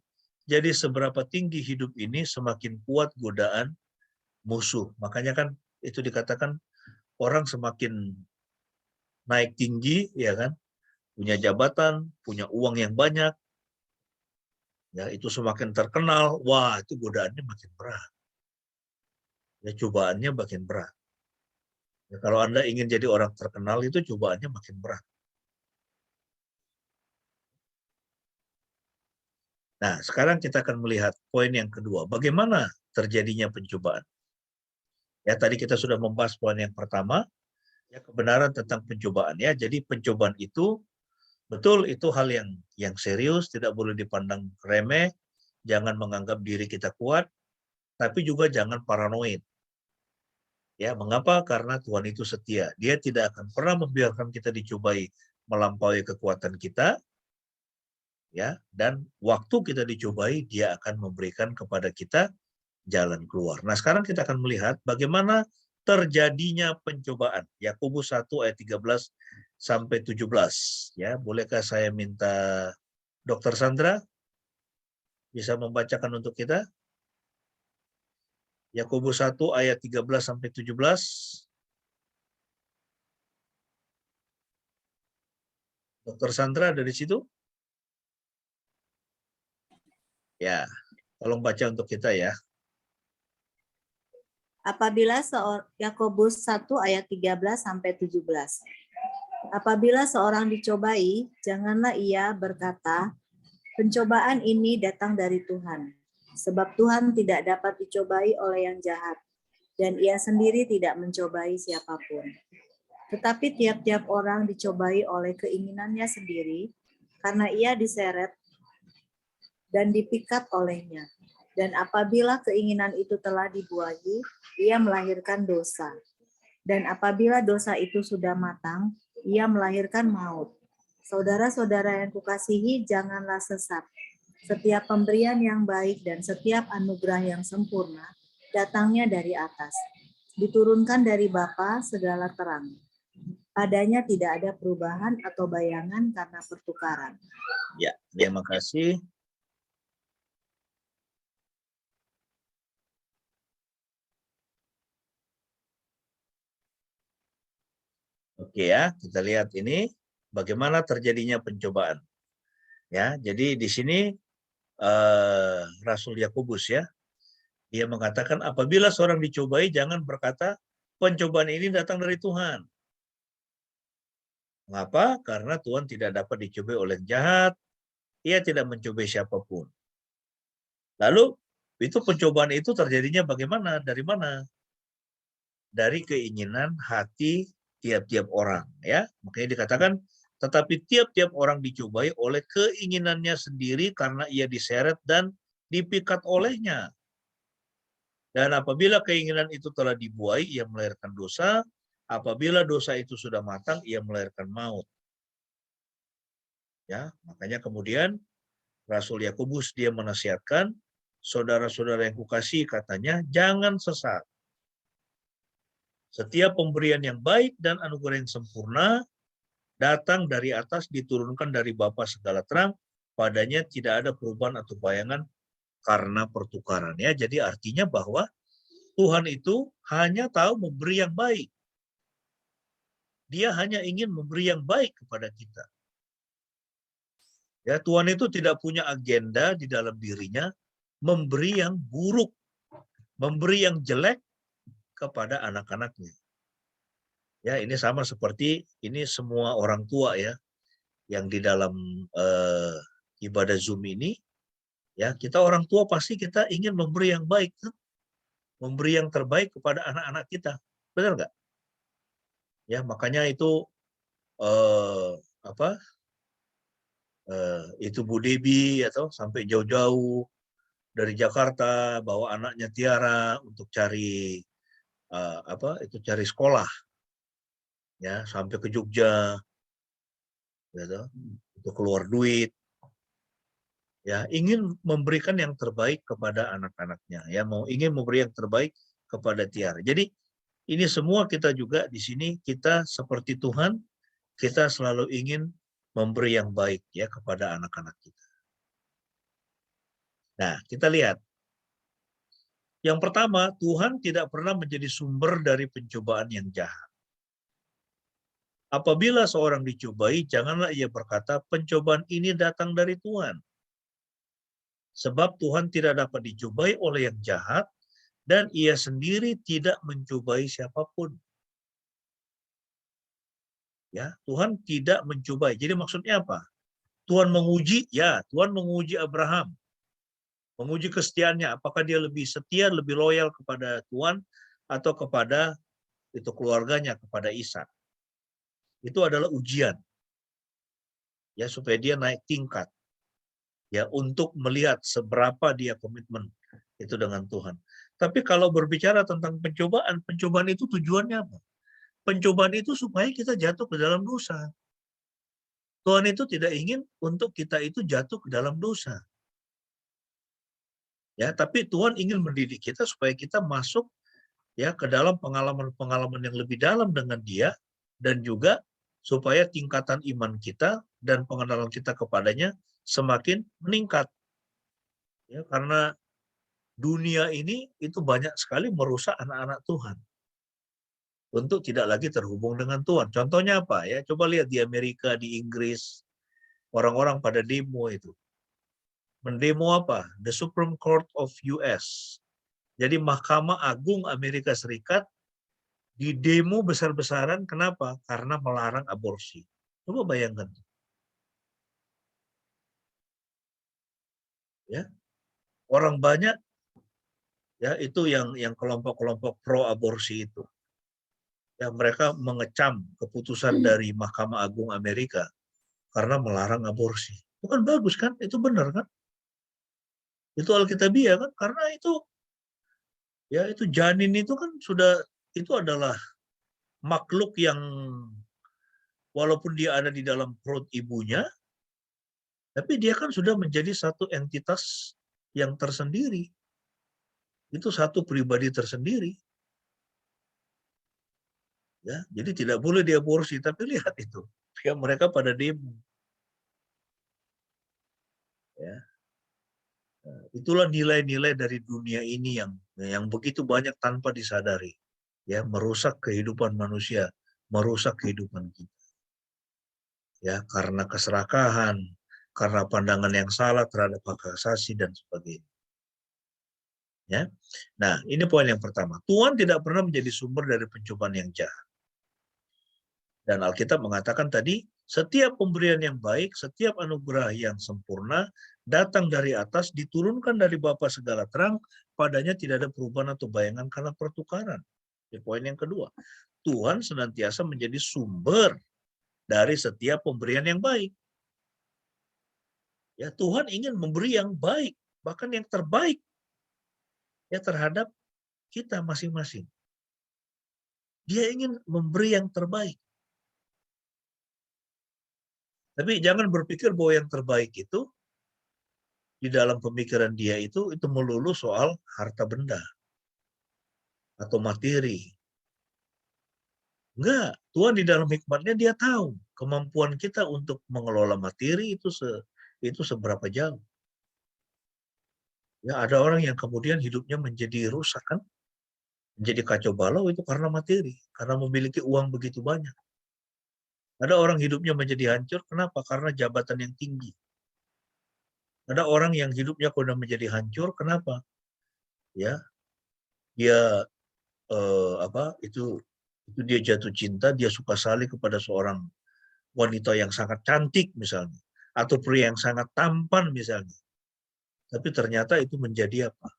Jadi seberapa tinggi hidup ini, semakin kuat godaan musuh. Makanya kan itu dikatakan orang semakin naik tinggi, ya kan, punya jabatan, punya uang yang banyak, ya itu semakin terkenal. Wah, itu godaannya makin berat. ya cobaannya makin berat. Ya, kalau Anda ingin jadi orang terkenal itu cobaannya makin berat. Nah, sekarang kita akan melihat poin yang kedua. Bagaimana terjadinya pencobaan? Ya, tadi kita sudah membahas poin yang pertama, ya kebenaran tentang pencobaan ya. Jadi pencobaan itu betul itu hal yang serius, tidak boleh dipandang remeh, jangan menganggap diri kita kuat, tapi juga jangan paranoid. Ya, mengapa? Karena Tuhan itu setia. Dia tidak akan pernah membiarkan kita dicobai melampaui kekuatan kita, ya. Dan waktu kita dicobai, Dia akan memberikan kepada kita jalan keluar. Nah, sekarang kita akan melihat bagaimana terjadinya pencobaan. Yakobus 1 ayat 13 sampai 17. Ya, bolehkah saya minta Dr. Sandra bisa membacakan untuk kita? Yakobus 1 ayat 13 sampai 17. Dr. Sandra ada di situ? Ya, tolong baca untuk kita ya. Apabila Yakobus 1 ayat 13 sampai 17. Apabila seorang dicobai, janganlah ia berkata, pencobaan ini datang dari Tuhan. Sebab Tuhan tidak dapat dicobai oleh yang jahat, dan ia sendiri tidak mencobai siapapun. Tetapi tiap-tiap orang dicobai oleh keinginannya sendiri, karena ia diseret dan dipikat olehnya. Dan apabila keinginan itu telah dibuahi, ia melahirkan dosa. Dan apabila dosa itu sudah matang, ia melahirkan maut. Saudara-saudara yang kukasihi, janganlah sesat. Setiap pemberian yang baik dan setiap anugerah yang sempurna datangnya dari atas, diturunkan dari Bapa segala terang. Padanya tidak ada perubahan atau bayangan karena pertukaran. Ya, terima kasih. Oke ya, kita lihat ini bagaimana terjadinya pencobaan. Ya, jadi di sini Rasul Yakobus ya, dia mengatakan apabila seorang dicobai jangan berkata pencobaan ini datang dari Tuhan. Mengapa? Karena Tuhan tidak dapat dicobai oleh jahat, ia tidak mencobai siapapun. Lalu itu pencobaan itu terjadinya bagaimana? Dari mana? Dari keinginan hati tiap-tiap orang ya. Makanya dikatakan tetapi tiap-tiap orang dicobai oleh keinginannya sendiri karena ia diseret dan dipikat olehnya. Dan apabila keinginan itu telah dibuai, ia melahirkan dosa. Apabila dosa itu sudah matang, ia melahirkan maut. Ya, makanya kemudian Rasul Yakobus dia menasihatkan saudara-saudara yang kukasihi katanya jangan sesat. Setiap pemberian yang baik dan anugerah yang sempurna datang dari atas, diturunkan dari Bapa segala terang, padanya tidak ada perubahan atau bayangan karena pertukaran. Ya, jadi artinya bahwa Tuhan itu hanya tahu memberi yang baik. Dia hanya ingin memberi yang baik kepada kita. Ya, Tuhan itu tidak punya agenda di dalam dirinya memberi yang buruk, memberi yang jelek kepada anak-anaknya. Ya, ini sama seperti ini semua orang tua ya, yang di dalam ibadah Zoom ini, ya kita orang tua pasti kita ingin memberi yang baik, memberi yang terbaik kepada anak-anak kita, benar nggak? Ya makanya itu itu Bu Debi atau sampai jauh-jauh dari Jakarta bawa anaknya Tiara untuk cari cari sekolah, ya sampai ke Jogja, gitu, untuk keluar duit. Ya, ingin memberikan yang terbaik kepada anak-anaknya, ya ingin memberi yang terbaik kepada Tiara. Jadi ini semua kita juga di sini kita seperti Tuhan, kita selalu ingin memberi yang baik ya kepada anak-anak kita. Nah, kita lihat. Yang pertama, Tuhan tidak pernah menjadi sumber dari pencobaan yang jahat. Apabila seorang dicobai, janganlah ia berkata, pencobaan ini datang dari Tuhan. Sebab Tuhan tidak dapat dicobai oleh yang jahat, dan ia sendiri tidak mencobai siapapun. Ya, Tuhan tidak mencobai. Jadi maksudnya apa? Tuhan menguji, ya, Tuhan menguji Abraham. Menguji kesetiaannya, apakah dia lebih setia, lebih loyal kepada Tuhan atau kepada itu keluarganya, kepada Ishak. Itu adalah ujian. Ya, supaya dia naik tingkat. Ya, untuk melihat seberapa dia komitmen itu dengan Tuhan. Tapi kalau berbicara tentang pencobaan, pencobaan itu tujuannya apa? Pencobaan itu supaya kita jatuh ke dalam dosa. Tuhan itu tidak ingin untuk kita itu jatuh ke dalam dosa. Ya, tapi Tuhan ingin mendidik kita supaya kita masuk ya ke dalam pengalaman-pengalaman yang lebih dalam dengan Dia, dan juga supaya tingkatan iman kita dan pengenalan kita kepadanya semakin meningkat. Ya, karena dunia ini itu banyak sekali merusak anak-anak Tuhan untuk tidak lagi terhubung dengan Tuhan. Contohnya apa ya? Coba lihat di Amerika, di Inggris, orang-orang pada demo itu. Mendemo apa? The Supreme Court of US. Jadi Mahkamah Agung Amerika Serikat di demo besar-besaran. Kenapa? Karena melarang aborsi. Coba bayangkan. Ya, orang banyak ya itu yang kelompok-kelompok pro aborsi itu. Ya, mereka mengecam keputusan dari Mahkamah Agung Amerika karena melarang aborsi. Itu kan bagus kan? Itu benar kan? Itu alkitabiah kan? Karena itu ya itu janin itu kan sudah, itu adalah makhluk yang walaupun dia ada di dalam perut ibunya, tapi dia kan sudah menjadi satu entitas yang tersendiri. Itu satu pribadi tersendiri. Ya, jadi tidak boleh diaborsi, tapi lihat itu. Ya, mereka pada demo. Ya. Itulah nilai-nilai dari dunia ini yang begitu banyak tanpa disadari. Ya, merusak kehidupan manusia, merusak kehidupan kita. Ya, karena keserakahan, karena pandangan yang salah terhadap hak asasi dan sebagainya. Ya. Nah, ini poin yang pertama. Tuhan tidak pernah menjadi sumber dari pencobaan yang jahat. Dan Alkitab mengatakan tadi, setiap pemberian yang baik, setiap anugerah yang sempurna, datang dari atas, diturunkan dari Bapa segala terang, padanya tidak ada perubahan atau bayangan karena pertukaran. Ini poin yang kedua. Tuhan senantiasa menjadi sumber dari setiap pemberian yang baik. Ya, Tuhan ingin memberi yang baik, bahkan yang terbaik ya terhadap kita masing-masing. Dia ingin memberi yang terbaik. Tapi jangan berpikir bahwa yang terbaik itu di dalam pemikiran dia itu melulu soal harta benda atau materi. Enggak, Tuhan di dalam hikmatnya dia tahu kemampuan kita untuk mengelola materi itu seberapa jauh. Ya, ada orang yang kemudian hidupnya menjadi rusak kan, menjadi kacau balau itu karena materi, karena memiliki uang begitu banyak. Ada orang hidupnya menjadi hancur, kenapa? Karena jabatan yang tinggi. Ada orang yang hidupnya sudah menjadi hancur, kenapa? Ya, dia itu dia jatuh cinta, dia suka sekali kepada seorang wanita yang sangat cantik misalnya, atau pria yang sangat tampan misalnya. Tapi ternyata itu menjadi apa?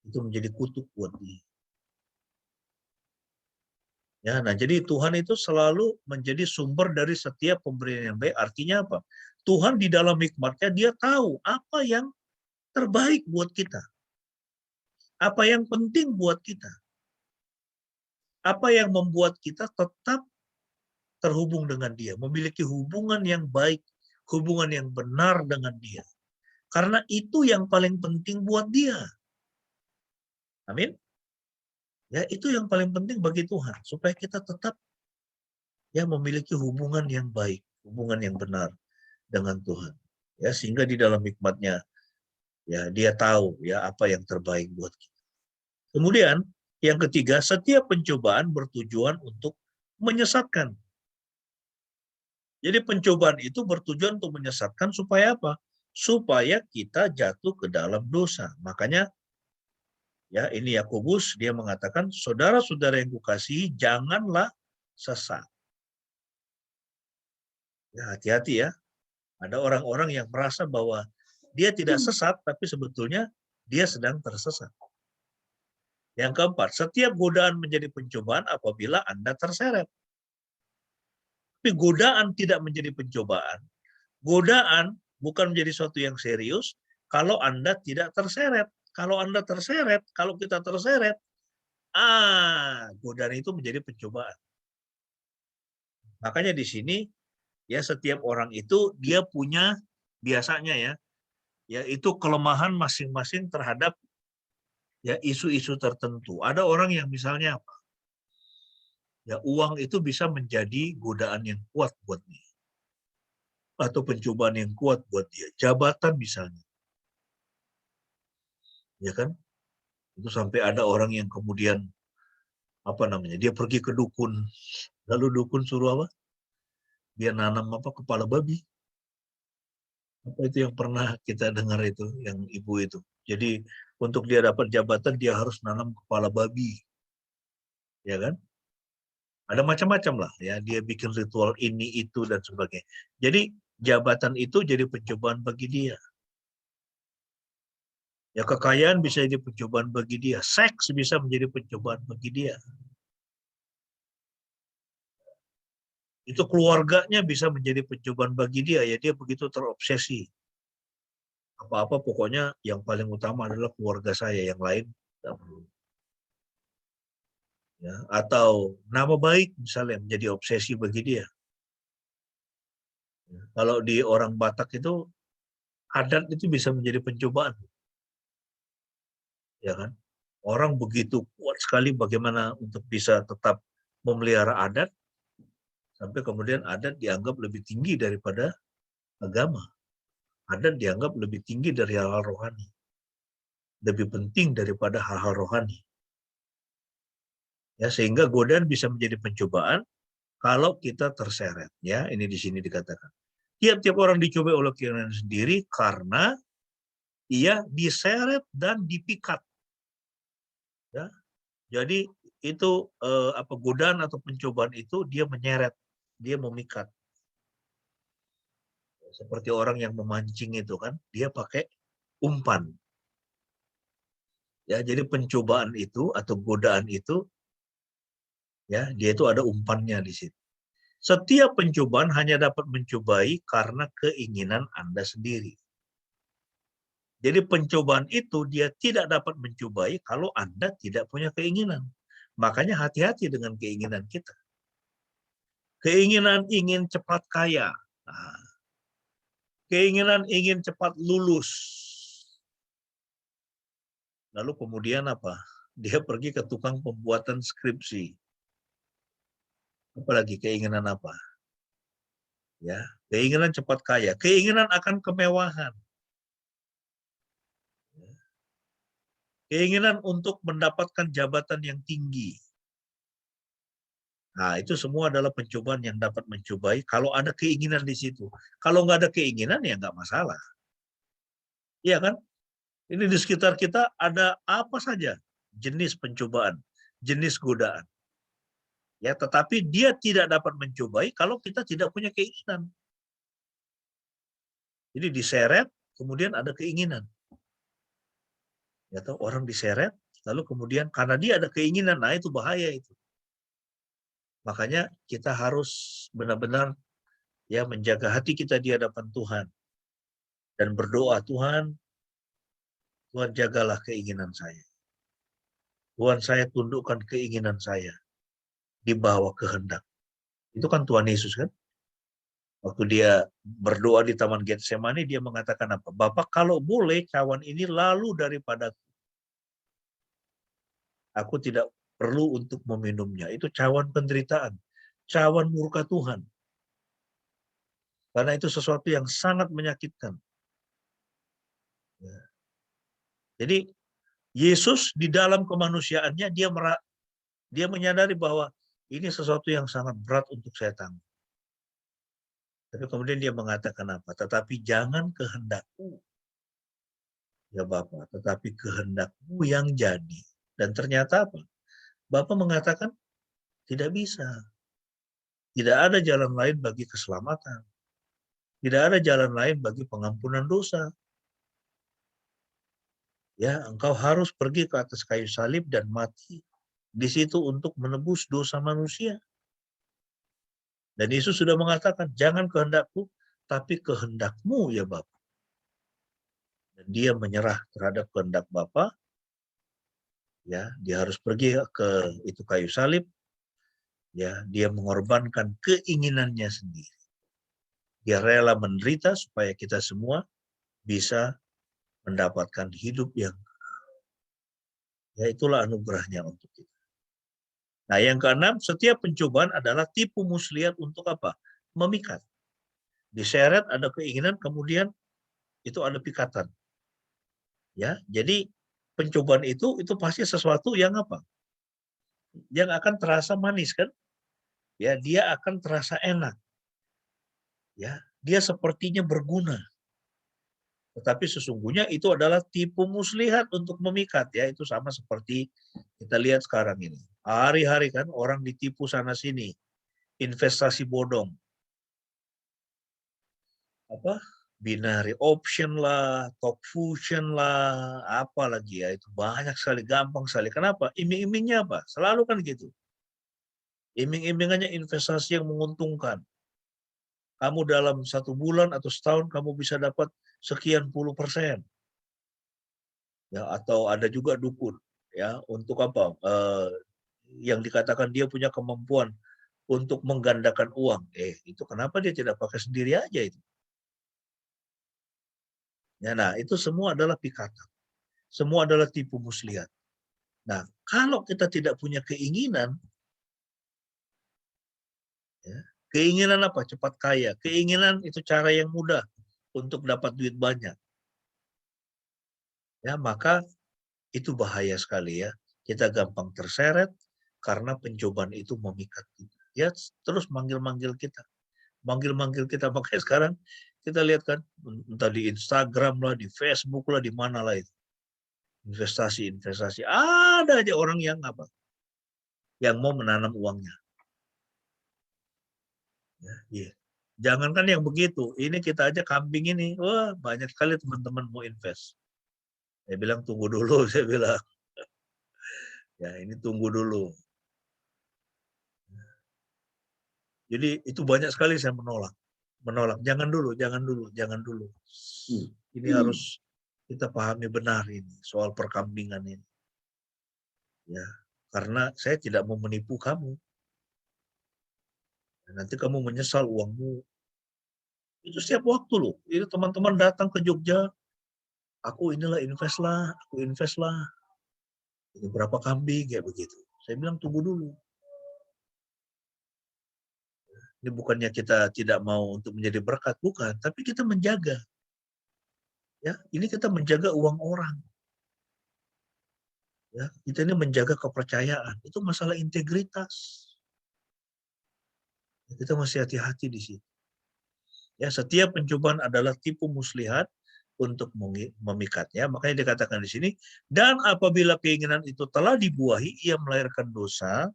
Itu menjadi kutuk buat dia. Ya, nah jadi Tuhan itu selalu menjadi sumber dari setiap pemberian yang baik. Artinya apa? Tuhan di dalam hikmatnya dia tahu apa yang terbaik buat kita. Apa yang penting buat kita. Apa yang membuat kita tetap terhubung dengan dia. Memiliki hubungan yang baik, hubungan yang benar dengan dia. Karena itu yang paling penting buat dia. Amin. Ya, itu yang paling penting bagi Tuhan, supaya kita tetap ya memiliki hubungan yang baik, hubungan yang benar dengan Tuhan. Ya, sehingga di dalam hikmatnya ya dia tahu ya apa yang terbaik buat kita. Kemudian yang ketiga, setiap pencobaan bertujuan untuk menyesatkan. Jadi pencobaan itu bertujuan untuk menyesatkan supaya apa? Supaya kita jatuh ke dalam dosa. Makanya Ya, ini Yakobus, dia mengatakan, saudara-saudara yang kukasihi, janganlah sesat. Ya, hati-hati ya. Ada orang-orang yang merasa bahwa dia tidak sesat, tapi sebetulnya dia sedang tersesat. Yang keempat, setiap godaan menjadi pencobaan apabila Anda terseret. Tapi godaan tidak menjadi pencobaan. Godaan bukan menjadi sesuatu yang serius kalau Anda tidak terseret. Kalau Anda terseret, kalau kita terseret, godaan itu menjadi pencobaan. Makanya di sini, ya setiap orang itu dia punya biasanya yaitu kelemahan masing-masing terhadap ya isu-isu tertentu. Ada orang yang misalnya apa? Ya uang itu bisa menjadi godaan yang kuat buat dia. Atau pencobaan yang kuat buat dia. Jabatan misalnya. Ya kan? Itu sampai ada orang yang kemudian dia pergi ke dukun. Lalu dukun suruh apa? Dia nanam kepala babi. Apa itu yang pernah kita dengar itu, yang ibu itu. Jadi untuk dia dapat jabatan dia harus nanam kepala babi. Ya kan? Ada macam-macam lah ya, dia bikin ritual ini itu dan sebagainya. Jadi jabatan itu jadi pencobaan bagi dia. Ya kekayaan bisa jadi pencobaan bagi dia, seks bisa menjadi pencobaan bagi dia. Itu keluarganya bisa menjadi pencobaan bagi dia, ya dia begitu terobsesi. Apa-apa pokoknya yang paling utama adalah keluarga saya, yang lain tidak perlu. Ya, atau nama baik misalnya menjadi obsesi bagi dia. Ya, kalau di orang Batak itu adat itu bisa menjadi pencobaan. Ya kan? Orang begitu kuat sekali bagaimana untuk bisa tetap memelihara adat, sampai kemudian adat dianggap lebih tinggi daripada agama. Adat dianggap lebih tinggi dari hal-hal rohani. Lebih penting daripada hal-hal rohani. Ya, sehingga godaan bisa menjadi pencobaan kalau kita terseret. Ya, ini di sini dikatakan. Tiap-tiap orang dicobai oleh keinginan sendiri karena ia diseret dan dipikat. Ya, jadi itu godaan atau pencobaan itu dia menyeret, dia memikat. Seperti orang yang memancing itu kan, dia pakai umpan. Ya, jadi pencobaan itu atau godaan itu, ya, dia itu ada umpannya di situ. Setiap pencobaan hanya dapat mencobai karena keinginan Anda sendiri. Jadi pencobaan itu dia tidak dapat mencobai kalau Anda tidak punya keinginan. Makanya hati-hati dengan keinginan kita. Keinginan ingin cepat kaya. Nah, keinginan ingin cepat lulus. Lalu kemudian apa? Dia pergi ke tukang pembuatan skripsi. Apalagi keinginan apa? Ya, keinginan cepat kaya, keinginan akan kemewahan. Keinginan untuk mendapatkan jabatan yang tinggi. Nah, itu semua adalah pencobaan yang dapat mencobai kalau ada keinginan di situ. Kalau nggak ada keinginan, ya nggak masalah. Iya kan? Ini di sekitar kita ada apa saja jenis pencobaan, jenis godaan. Ya, tetapi dia tidak dapat mencobai kalau kita tidak punya keinginan. Jadi diseret, kemudian ada keinginan. Ya, tahu orang diseret, lalu kemudian karena dia ada keinginan, nah itu bahaya itu. Makanya kita harus benar-benar ya menjaga hati kita di hadapan Tuhan dan berdoa, Tuhan jagalah keinginan saya. Tuhan, saya tundukkan keinginan saya di bawah kehendak. Itu kan Tuhan Yesus kan? Waktu dia berdoa di Taman Getsemani, dia mengatakan apa? Bapak, kalau boleh cawan ini lalu daripadaku. Aku tidak perlu untuk meminumnya. Itu cawan penderitaan. Cawan murka Tuhan. Karena itu sesuatu yang sangat menyakitkan. Ya. Jadi Yesus di dalam kemanusiaannya dia menyadari bahwa ini sesuatu yang sangat berat untuk saya tanggung. Tapi kemudian dia mengatakan apa? Tetapi jangan kehendakku, ya Bapa, tetapi kehendak-Mu yang jadi. Dan ternyata apa? Bapa mengatakan tidak bisa. Tidak ada jalan lain bagi keselamatan. Tidak ada jalan lain bagi pengampunan dosa. Ya, engkau harus pergi ke atas kayu salib dan mati di situ untuk menebus dosa manusia. Dan Yesus sudah mengatakan, jangan kehendakku, tapi kehendak-Mu ya Bapa. Dan dia menyerah terhadap kehendak Bapa. Ya, dia harus pergi ke itu kayu salib. Ya, dia mengorbankan keinginannya sendiri. Dia rela menderita supaya kita semua bisa mendapatkan hidup yang ya itulah anugerahnya untuk kita. Nah, yang keenam, setiap pencobaan adalah tipu muslihat untuk apa? Memikat. Diseret ada keinginan, kemudian itu ada pikatan. Ya, jadi pencobaan itu pasti sesuatu yang apa? Yang akan terasa manis kan? Ya, dia akan terasa enak. Ya, dia sepertinya berguna. Tetapi sesungguhnya itu adalah tipu muslihat untuk memikat ya, itu sama seperti kita lihat sekarang ini. Hari-hari kan orang ditipu sana sini. Investasi bodong. Apa? Binary option lah, stock fusion lah, apa lagi ya, itu banyak sekali, gampang sekali. Kenapa? Iming-imingnya apa? Selalu kan gitu. Iming-imingannya investasi yang menguntungkan. Kamu dalam 1 bulan atau setahun kamu bisa dapat sekian puluh %. Ya, atau ada juga dukun ya untuk apa? Yang dikatakan dia punya kemampuan untuk menggandakan uang. Itu kenapa dia tidak pakai sendiri aja itu? Ya, nah, itu semua adalah pikatan. Semua adalah tipu muslihat. Nah, kalau kita tidak punya keinginan, ya, keinginan apa? Cepat kaya. Keinginan itu cara yang mudah untuk dapat duit banyak. Ya, maka itu bahaya sekali ya. Kita gampang terseret karena pencobaan itu memikat kita. Ya, terus manggil-manggil kita. Manggil-manggil kita. Makanya sekarang kita lihat kan, entah di Instagram lah, di Facebook lah, di mana lah itu. Investasi. Ada aja orang yang apa? Yang mau menanam uangnya. Ya, iya. Jangankan yang begitu, ini kita aja kambing ini, wah banyak sekali teman-teman mau invest. Saya bilang tunggu dulu, saya bilang. Ya ini tunggu dulu. Jadi itu banyak sekali saya menolak. Jangan dulu. Ini harus kita pahami benar ini, soal perkambingan ini. Ya, karena saya tidak mau menipu kamu. Nanti kamu menyesal uangmu. Itu setiap waktu loh. Itu teman-teman datang ke Jogja, aku invest lah. Ini berapa kambing kayak begitu. Saya bilang tunggu dulu. Ini bukannya kita tidak mau untuk menjadi berkat, bukan, tapi kita menjaga. Ya, ini kita menjaga uang orang. Ya, kita ini menjaga kepercayaan. Itu masalah integritas. Kita masih hati-hati di sini. Ya, setiap pencobaan adalah tipu muslihat untuk memikatnya. Makanya dikatakan di sini, dan apabila keinginan itu telah dibuahi, ia melahirkan dosa.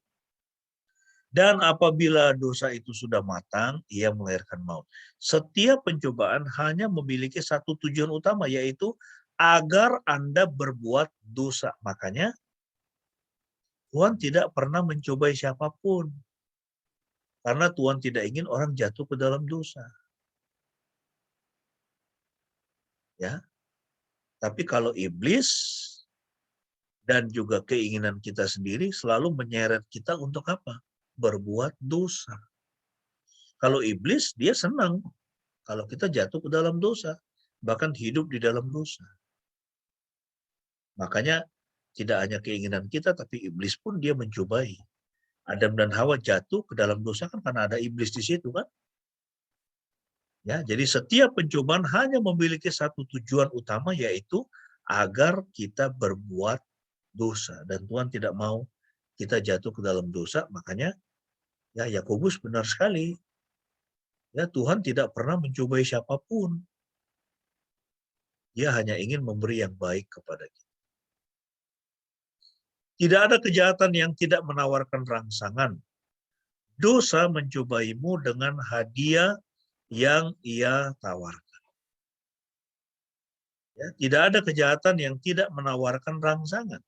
Dan apabila dosa itu sudah matang, ia melahirkan maut. Setiap pencobaan hanya memiliki satu tujuan utama, yaitu agar Anda berbuat dosa. Makanya Tuhan tidak pernah mencobai siapapun. Karena Tuhan tidak ingin orang jatuh ke dalam dosa. Ya. Tapi kalau iblis dan juga keinginan kita sendiri selalu menyeret kita untuk apa? Berbuat dosa. Kalau iblis, dia senang kalau kita jatuh ke dalam dosa, bahkan hidup di dalam dosa. Makanya tidak hanya keinginan kita, tapi iblis pun dia mencobai. Adam dan Hawa jatuh ke dalam dosa kan karena ada iblis di situ kan. Ya, jadi setiap pencobaan hanya memiliki satu tujuan utama, yaitu agar kita berbuat dosa. Dan Tuhan tidak mau kita jatuh ke dalam dosa. Makanya ya Yakobus benar sekali. Ya, Tuhan tidak pernah mencobai siapapun. Dia hanya ingin memberi yang baik kepada kita. Tidak ada kejahatan yang tidak menawarkan rangsangan. Dosa mencobaimu dengan hadiah yang ia tawarkan. Ya, tidak ada kejahatan yang tidak menawarkan rangsangan.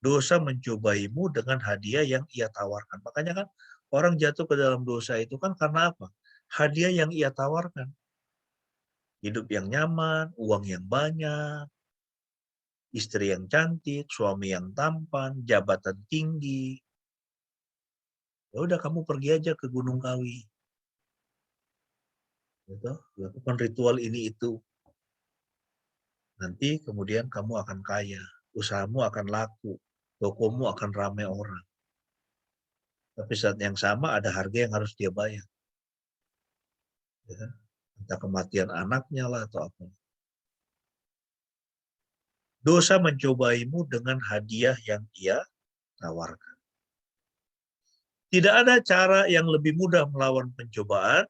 Dosa mencobaimu dengan hadiah yang ia tawarkan. Makanya kan orang jatuh ke dalam dosa itu kan karena apa? Hadiah yang ia tawarkan. Hidup yang nyaman, uang yang banyak, istri yang cantik, suami yang tampan, jabatan tinggi. Ya udah kamu pergi aja ke Gunung Kawi. Gitu, lakukan ritual ini itu. Nanti kemudian kamu akan kaya, usahamu akan laku, tokomu akan ramai orang. Tapi saat yang sama ada harga yang harus dia bayar. Ya, entah kematian anaknya lah atau apa. Dosa mencobaimu dengan hadiah yang ia tawarkan. Tidak ada cara yang lebih mudah melawan pencobaan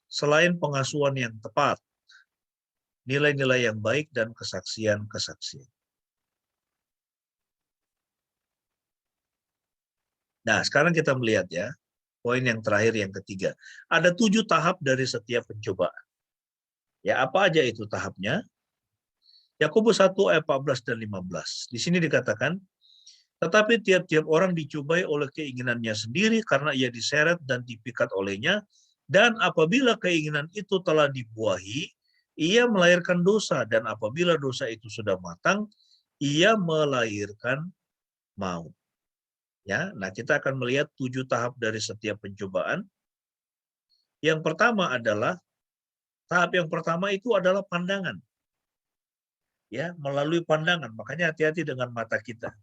selain pengasuhan yang tepat, nilai-nilai yang baik, dan kesaksian-kesaksian. Nah, sekarang kita melihat ya, poin yang terakhir, yang ketiga. Ada 7 tahap dari setiap pencobaan. Ya, apa aja itu tahapnya? Yakobus 1 ayat 14 dan 15. Di sini dikatakan, tetapi tiap-tiap orang dicobai oleh keinginannya sendiri karena ia diseret dan dipikat olehnya, dan apabila keinginan itu telah dibuahi, ia melahirkan dosa, dan apabila dosa itu sudah matang, ia melahirkan maut. Ya, nah kita akan melihat 7 tahap dari setiap pencobaan. Yang pertama adalah, tahap yang pertama itu adalah pandangan. Ya, melalui pandangan. Makanya hati-hati dengan mata kita.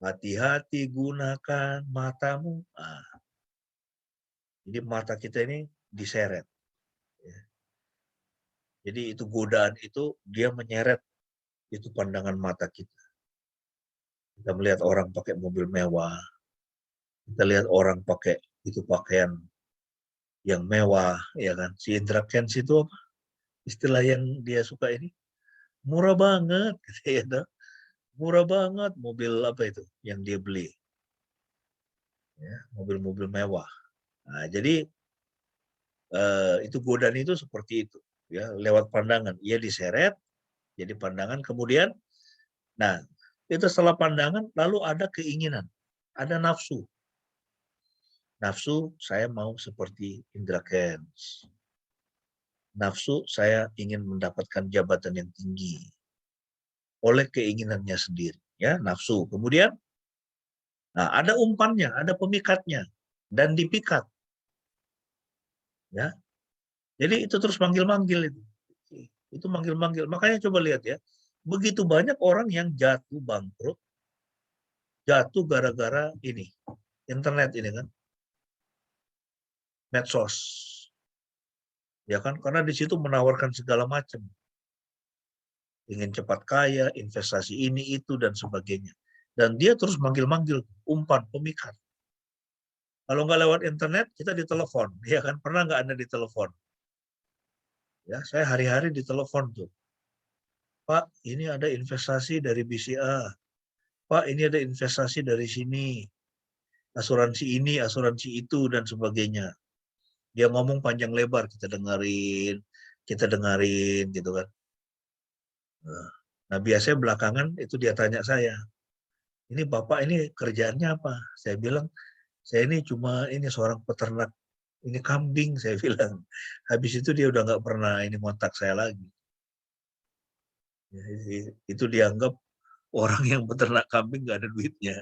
Hati-hati gunakan matamu. Nah, jadi mata kita ini diseret. Ya. Jadi itu godaan itu dia menyeret itu pandangan mata kita. Kita melihat orang pakai mobil mewah. Kita lihat orang pakai itu pakaian yang mewah, ya kan? Si Indra Kents itu apa? Istilah yang dia suka ini, murah banget, gitu ya, murah banget mobil apa itu yang dia beli, ya, mobil-mobil mewah. Nah, jadi itu godaan itu seperti itu, ya, lewat pandangan, ia diseret, jadi pandangan, kemudian, nah, itu setelah pandangan, lalu ada keinginan, ada nafsu. Nafsu, saya mau seperti Indra Kents. Nafsu, saya ingin mendapatkan jabatan yang tinggi oleh keinginannya sendiri, ya, nafsu. Kemudian, nah, ada umpannya, ada pemikatnya, dan dipikat, ya. Jadi itu terus manggil-manggil itu manggil-manggil. Makanya coba lihat ya, begitu banyak orang yang jatuh bangkrut, jatuh gara-gara ini, internet ini kan, medsos, ya kan, karena di situ menawarkan segala macam. Ingin cepat kaya, investasi ini, itu, dan sebagainya. Dan dia terus manggil-manggil, umpan, pemikat. Kalau nggak lewat internet, kita ditelepon. Ya kan, pernah nggak Anda ditelepon? Ya, saya hari-hari ditelepon tuh. Pak, ini ada investasi dari BCA. Pak, ini ada investasi dari sini. Asuransi ini, asuransi itu, dan sebagainya. Dia ngomong panjang lebar, kita dengerin, gitu kan. Nah, biasanya belakangan itu dia tanya saya, ini Bapak ini kerjaannya apa? Saya bilang, saya ini cuma ini seorang peternak, ini kambing, saya bilang. Habis itu dia udah nggak pernah ini kontak saya lagi. Ya, itu dianggap orang yang peternak kambing nggak ada duitnya.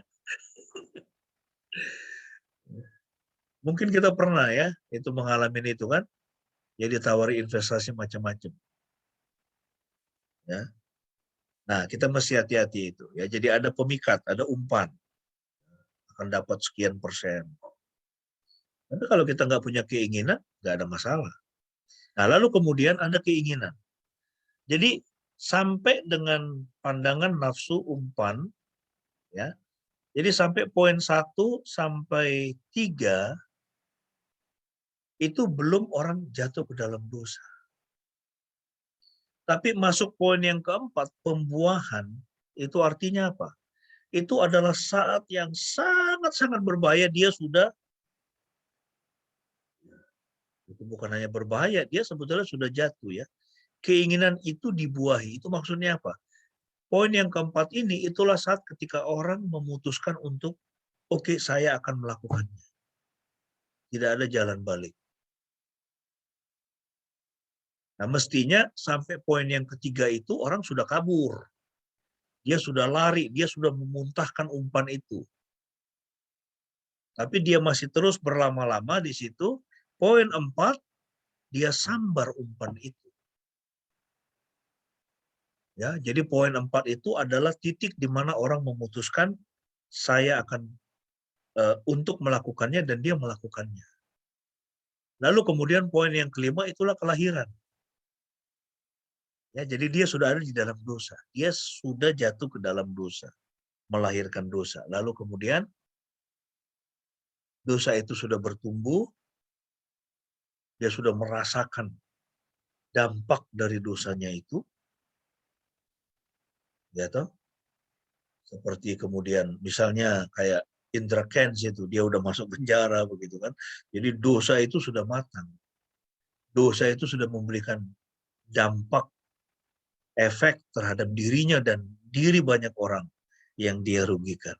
Mungkin kita pernah ya, itu mengalami itu kan, jadi tawari investasi macam-macam. Ya. Nah, kita mesti hati-hati itu. Ya, jadi ada pemikat, ada umpan, akan dapat sekian persen. Tapi kalau kita nggak punya keinginan, nggak ada masalah. Nah, lalu kemudian ada keinginan. Jadi sampai dengan pandangan, nafsu, umpan, ya. Jadi sampai poin 1 sampai 3 itu belum orang jatuh ke dalam dosa. Tapi masuk poin yang keempat, pembuahan, itu artinya apa? Itu adalah saat yang sangat-sangat berbahaya, dia sudah, itu bukan hanya berbahaya, dia sebetulnya sudah jatuh ya. Keinginan itu dibuahi, itu maksudnya apa? Poin yang keempat ini, itulah saat ketika orang memutuskan untuk, oke, saya akan melakukannya. Tidak ada jalan balik. Nah, mestinya sampai poin yang ketiga itu orang sudah kabur. Dia sudah lari, dia sudah memuntahkan umpan itu. Tapi dia masih terus berlama-lama di situ. Poin 4, dia sambar umpan itu. Ya, jadi poin 4 itu adalah titik di mana orang memutuskan saya akan untuk melakukannya, dan dia melakukannya. Lalu kemudian poin yang kelima itulah kelahiran. Ya, jadi dia sudah ada di dalam dosa. Dia sudah jatuh ke dalam dosa, melahirkan dosa. Lalu kemudian dosa itu sudah bertumbuh, dia sudah merasakan dampak dari dosanya itu, ya toh? Seperti kemudian misalnya kayak Indra Kents itu, dia udah masuk penjara begitu kan. Jadi dosa itu sudah matang. Dosa itu sudah memberikan dampak, efek terhadap dirinya dan diri banyak orang yang dia rugikan.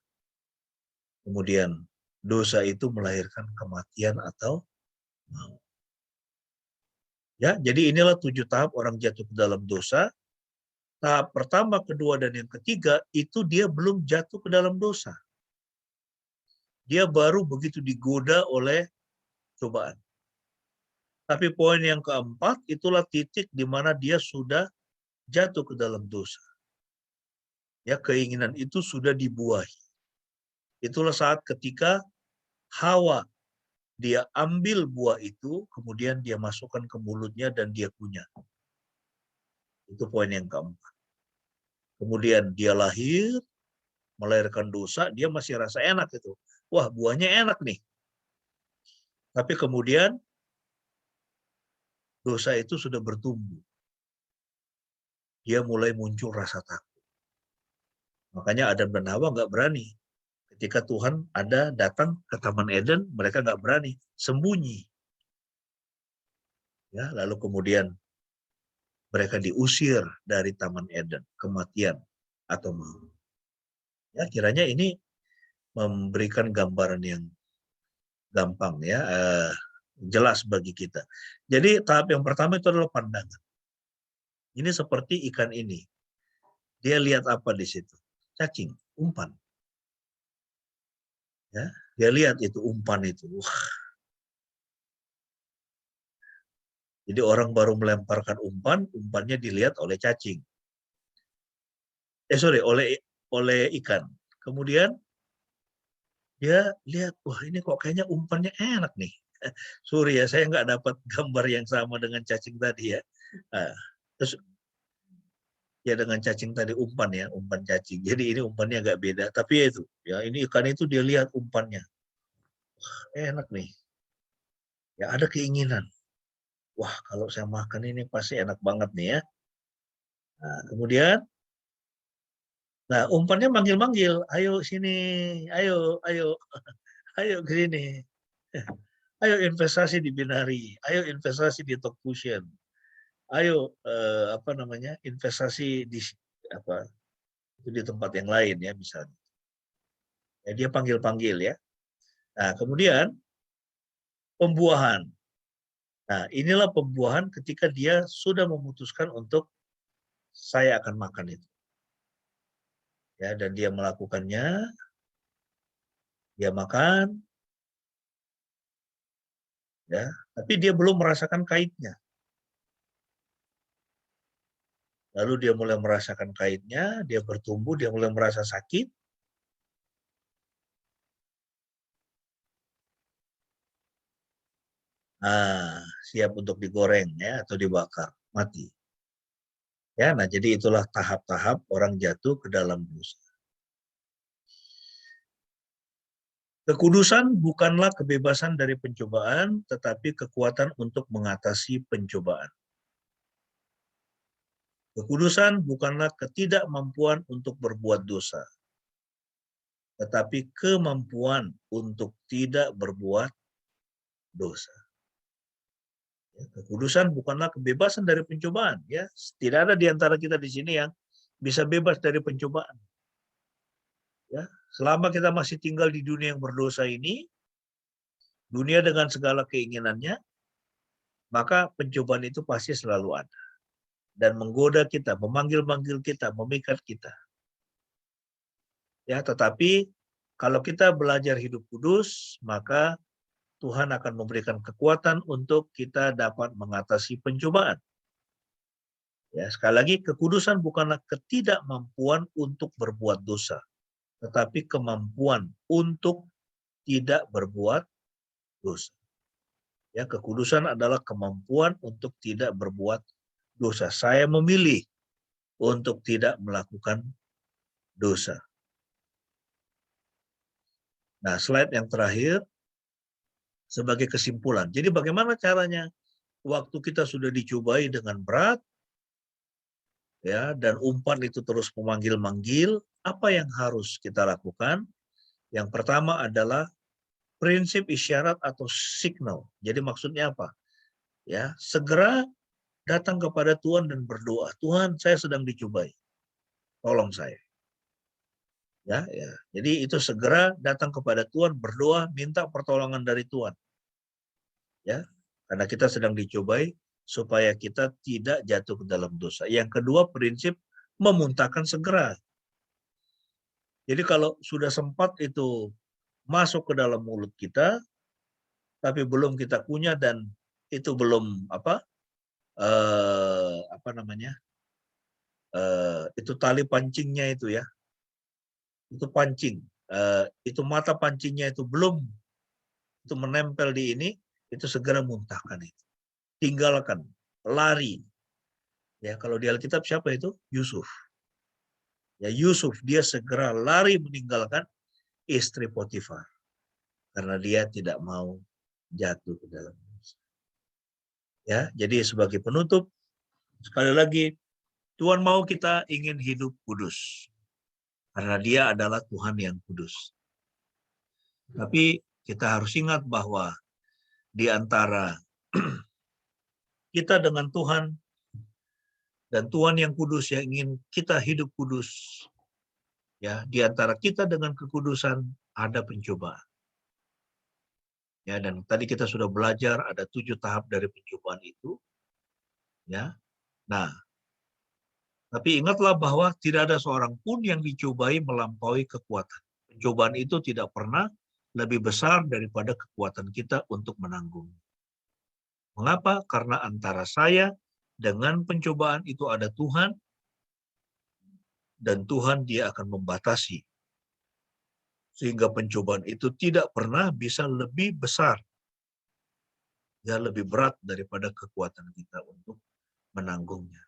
Kemudian dosa itu melahirkan kematian atau maut. Ya, jadi inilah 7 tahap orang jatuh ke dalam dosa. Tahap pertama, kedua, dan yang ketiga itu dia belum jatuh ke dalam dosa. Dia baru begitu digoda oleh cobaan. Tapi poin yang keempat itulah titik di mana dia sudah jatuh ke dalam dosa. Ya, keinginan itu sudah dibuahi. Itulah saat ketika Hawa, dia ambil buah itu, kemudian dia masukkan ke mulutnya dan dia kunyah. Itu poin yang keempat. Kemudian dia lahir, melahirkan dosa, dia masih rasa enak itu. Wah, buahnya enak nih. Tapi kemudian dosa itu sudah bertumbuh. Dia mulai muncul rasa takut. Makanya Adam dan Hawa nggak berani. Ketika Tuhan ada datang ke Taman Eden, mereka nggak berani, sembunyi. Ya, lalu kemudian mereka diusir dari Taman Eden, kematian atau maut. Ya, kiranya ini memberikan gambaran yang gampang ya, jelas bagi kita. Jadi tahap yang pertama itu adalah pandangan. Ini seperti ikan ini. Dia lihat apa di situ? Cacing, umpan. Ya, dia lihat itu umpan itu. Wah. Jadi orang baru melemparkan umpan, umpannya dilihat oleh cacing. Oleh ikan. Kemudian dia lihat, wah ini kok kayaknya umpannya enak nih. Sorry ya, saya nggak dapat gambar yang sama dengan cacing tadi ya. Terus ya dengan cacing tadi umpan ya, umpan cacing. Jadi ini umpannya agak beda. Tapi ya itu, ya ini ikan itu dia lihat umpannya. Wah, enak nih. Ya ada keinginan. Wah kalau saya makan ini pasti enak banget nih ya. Nah, kemudian, nah umpannya manggil-manggil, ayo sini, ayo, ayo, ayo ke sini. Ayo investasi di Binari, ayo investasi di Tokfusion, ayo investasi di apa itu di tempat yang lain ya misalnya. Ya, dia panggil-panggil ya. Nah kemudian pembuahan. Nah inilah pembuahan ketika dia sudah memutuskan untuk saya akan makan itu. Ya dan dia melakukannya, dia makan, ya tapi dia belum merasakan kaitnya. Lalu dia mulai merasakan kaitnya, dia bertumbuh, dia mulai merasa sakit. Nah, siap untuk digoreng ya atau dibakar, mati. Ya, nah jadi itulah tahap-tahap orang jatuh ke dalam dosa. Kekudusan bukanlah kebebasan dari pencobaan, tetapi kekuatan untuk mengatasi pencobaan. Kekudusan bukanlah ketidakmampuan untuk berbuat dosa, tetapi kemampuan untuk tidak berbuat dosa. Kekudusan bukanlah kebebasan dari pencobaan. Ya, tidak ada di antara kita di sini yang bisa bebas dari pencobaan. Ya, selama kita masih tinggal di dunia yang berdosa ini, dunia dengan segala keinginannya, maka pencobaan itu pasti selalu ada dan menggoda kita, memanggil-manggil kita, memikat kita. Ya, tetapi kalau kita belajar hidup kudus, maka Tuhan akan memberikan kekuatan untuk kita dapat mengatasi pencobaan. Ya, sekali lagi, kekudusan bukanlah ketidakmampuan untuk berbuat dosa, tetapi kemampuan untuk tidak berbuat dosa. Ya, kekudusan adalah kemampuan untuk tidak berbuat dosa. Saya memilih untuk tidak melakukan dosa. Nah, slide yang terakhir sebagai kesimpulan. Jadi bagaimana caranya waktu kita sudah dicobai dengan berat, ya, dan umpan itu terus memanggil-manggil, apa yang harus kita lakukan? Yang pertama adalah prinsip isyarat atau signal. Jadi maksudnya apa? Ya, segera datang kepada Tuhan dan berdoa. Tuhan, saya sedang dicobai. Tolong saya. Ya. Jadi itu segera datang kepada Tuhan, berdoa, minta pertolongan dari Tuhan. Ya, karena kita sedang dicobai supaya kita tidak jatuh ke dalam dosa. Yang kedua, prinsip memuntahkan segera. Jadi kalau sudah sempat itu masuk ke dalam mulut kita, tapi belum kita kunyah dan itu belum itu tali pancingnya itu ya, itu pancing, itu mata pancingnya itu belum itu menempel di ini, itu segera muntahkan itu, tinggalkan, lari. Ya, kalau di Alkitab siapa itu? Yusuf. Ya, Yusuf dia segera lari meninggalkan istri Potifar karena dia tidak mau jatuh ke dalam dosa. Ya, jadi sebagai penutup sekali lagi, Tuhan mau kita ingin hidup kudus karena Dia adalah Tuhan yang kudus. Tapi kita harus ingat bahwa di antara kita dengan Tuhan dan Tuhan yang kudus yang ingin kita hidup kudus, ya, di antara kita dengan kekudusan ada pencobaan. Ya, dan tadi kita sudah belajar ada 7 tahap dari pencobaan itu. Ya. Nah, tapi ingatlah bahwa tidak ada seorang pun yang dicobai melampaui kekuatan. Pencobaan itu tidak pernah lebih besar daripada kekuatan kita untuk menanggung. Mengapa? Karena antara saya dengan pencobaan itu ada Tuhan, dan Tuhan Dia akan membatasi. Sehingga pencobaan itu tidak pernah bisa lebih besar, ya, lebih berat daripada kekuatan kita untuk menanggungnya.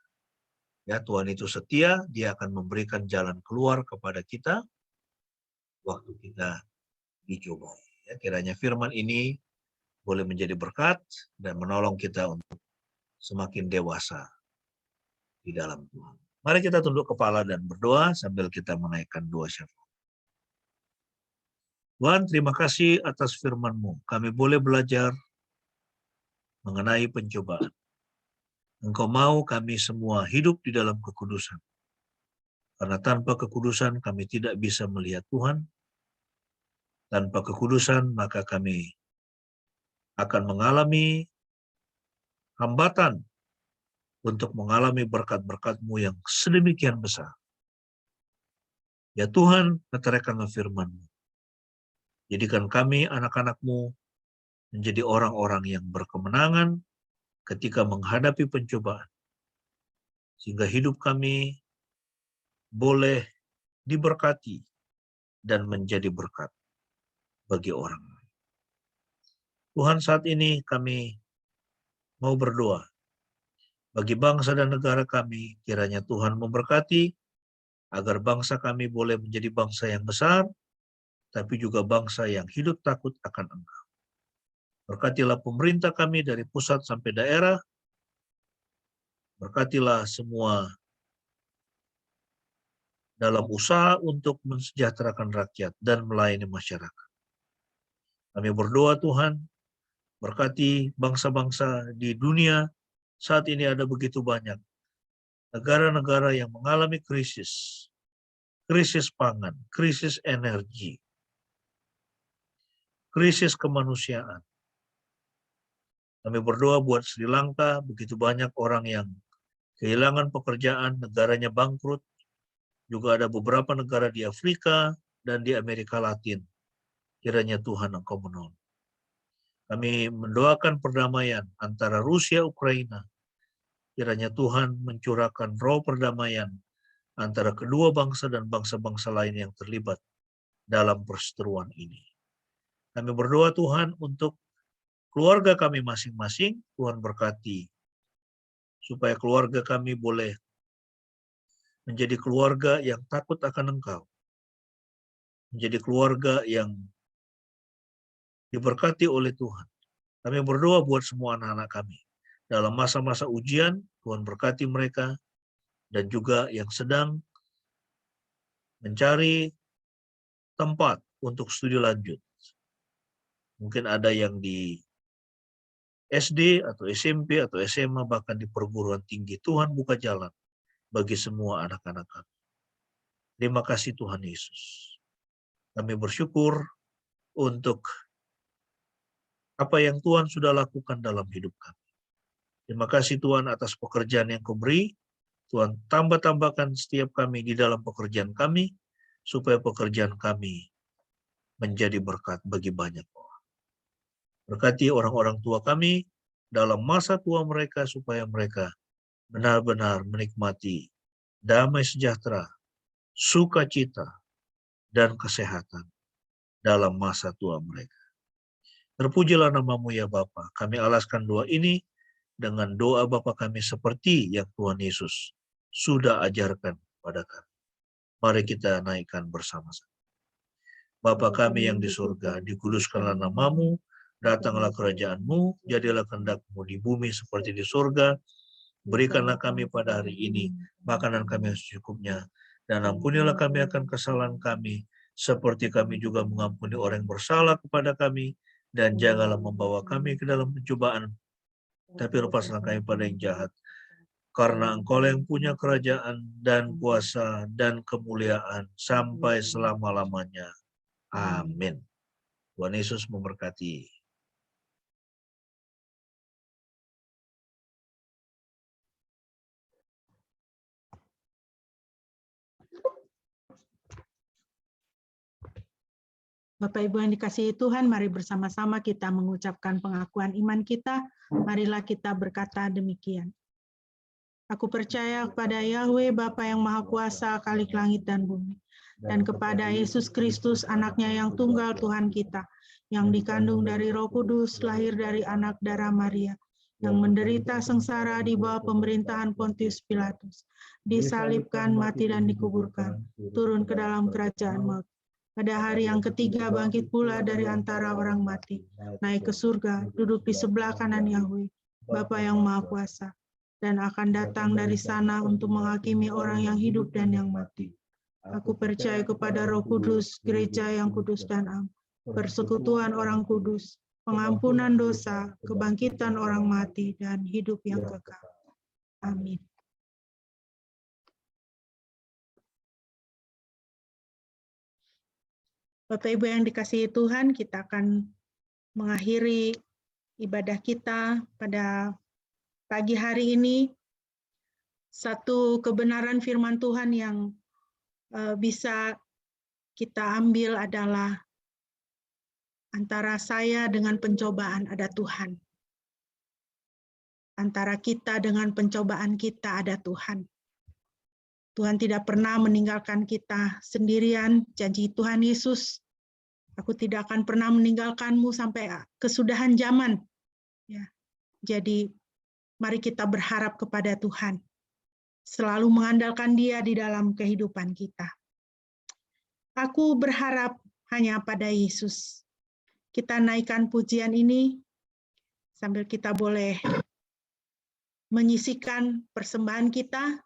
Ya, Tuhan itu setia, Dia akan memberikan jalan keluar kepada kita waktu kita dicobai. Ya, kiranya firman ini boleh menjadi berkat dan menolong kita untuk semakin dewasa di dalam Tuhan. Mari kita tunduk kepala dan berdoa sambil kita menaikkan doa syafaat. Tuhan, terima kasih atas firman-Mu. Kami boleh belajar mengenai pencobaan. Engkau mau kami semua hidup di dalam kekudusan. Karena tanpa kekudusan kami tidak bisa melihat Tuhan. Tanpa kekudusan maka kami akan mengalami hambatan untuk mengalami berkat-berkat-Mu yang sedemikian besar. Ya Tuhan, meteraikanlah firman-Mu. Jadikan kami anak-anak-Mu menjadi orang-orang yang berkemenangan ketika menghadapi pencobaan. Sehingga hidup kami boleh diberkati dan menjadi berkat bagi orang lain. Tuhan, saat ini kami mau berdoa bagi bangsa dan negara kami, kiranya Tuhan memberkati agar bangsa kami boleh menjadi bangsa yang besar, tapi juga bangsa yang hidup takut akan Engkau. Berkatilah pemerintah kami dari pusat sampai daerah, berkatilah semua dalam usaha untuk mensejahterakan rakyat dan melayani masyarakat. Kami berdoa Tuhan, berkati bangsa-bangsa di dunia. Saat ini ada begitu banyak negara-negara yang mengalami krisis pangan, krisis energi, krisis kemanusiaan. Kami berdoa buat Sri Lanka, begitu banyak orang yang kehilangan pekerjaan, negaranya bangkrut. Juga ada beberapa negara di Afrika dan di Amerika Latin. Kiranya Tuhan Engkau menolong. Kami mendoakan perdamaian antara Rusia, Ukraina. Kiranya Tuhan mencurahkan roh perdamaian antara kedua bangsa dan bangsa-bangsa lain yang terlibat dalam perseteruan ini. Kami berdoa Tuhan untuk keluarga kami masing-masing, Tuhan berkati, supaya keluarga kami boleh menjadi keluarga yang takut akan Engkau, menjadi keluarga yang diberkati oleh Tuhan. Kami berdoa buat semua anak-anak kami. Dalam masa-masa ujian, Tuhan berkati mereka, dan juga yang sedang mencari tempat untuk studi lanjut. Mungkin ada yang di SD atau SMP atau SMA, bahkan di perguruan tinggi. Tuhan buka jalan bagi semua anak-anak kami. Terima kasih Tuhan Yesus. Kami bersyukur untuk apa yang Tuhan sudah lakukan dalam hidup kami. Terima kasih Tuhan atas pekerjaan yang Kau beri. Tuhan tambah-tambahkan setiap kami di dalam pekerjaan kami, supaya pekerjaan kami menjadi berkat bagi banyak orang. Berkati orang-orang tua kami dalam masa tua mereka, supaya mereka benar-benar menikmati damai sejahtera, sukacita, dan kesehatan dalam masa tua mereka. Terpujilah nama-Mu ya Bapa. Kami alaskan doa ini dengan doa Bapa kami seperti yang Tuhan Yesus sudah ajarkan pada kami. Mari kita naikkan bersama-sama. Bapa kami yang di surga, dikuduskanlah nama-Mu, datanglah kerajaan-Mu, jadilah kehendak-Mu di bumi seperti di surga. Berikanlah kami pada hari ini makanan kami yang secukupnya, dan ampunilah kami akan kesalahan kami, seperti kami juga mengampuni orang yang bersalah kepada kami, dan janganlah membawa kami ke dalam pencobaan, tapi lepaslah kami pada yang jahat. Karena Engkau yang punya kerajaan dan kuasa dan kemuliaan sampai selama-lamanya. Amin. Tuhan Yesus memberkati. Bapak Ibu yang dikasihi Tuhan, mari bersama-sama kita mengucapkan pengakuan iman kita. Marilah kita berkata demikian. Aku percaya kepada Yahweh Bapa yang Maha Kuasa, Khalik langit dan bumi, dan kepada Yesus Kristus, anaknya yang tunggal Tuhan kita, yang dikandung dari Roh Kudus, lahir dari anak darah Maria, yang menderita sengsara di bawah pemerintahan Pontius Pilatus, disalibkan, mati dan dikuburkan, turun ke dalam kerajaan maut. Pada hari yang ketiga bangkit pula dari antara orang mati, naik ke surga, duduk di sebelah kanan Yahweh, Bapa yang Maha Kuasa, dan akan datang dari sana untuk menghakimi orang yang hidup dan yang mati. Aku percaya kepada Roh Kudus, gereja yang kudus dan am, persekutuan orang kudus, pengampunan dosa, kebangkitan orang mati, dan hidup yang kekal. Amin. Bapak Ibu yang dikasihi Tuhan, kita akan mengakhiri ibadah kita pada pagi hari ini. Satu kebenaran firman Tuhan yang bisa kita ambil adalah antara saya dengan pencobaan ada Tuhan. Antara kita dengan pencobaan kita ada Tuhan. Tuhan tidak pernah meninggalkan kita sendirian. Janji Tuhan Yesus, aku tidak akan pernah meninggalkanmu sampai kesudahan zaman. Ya. Jadi mari kita berharap kepada Tuhan. Selalu mengandalkan Dia di dalam kehidupan kita. Aku berharap hanya pada Yesus. Kita naikkan pujian ini sambil kita boleh menyisikan persembahan kita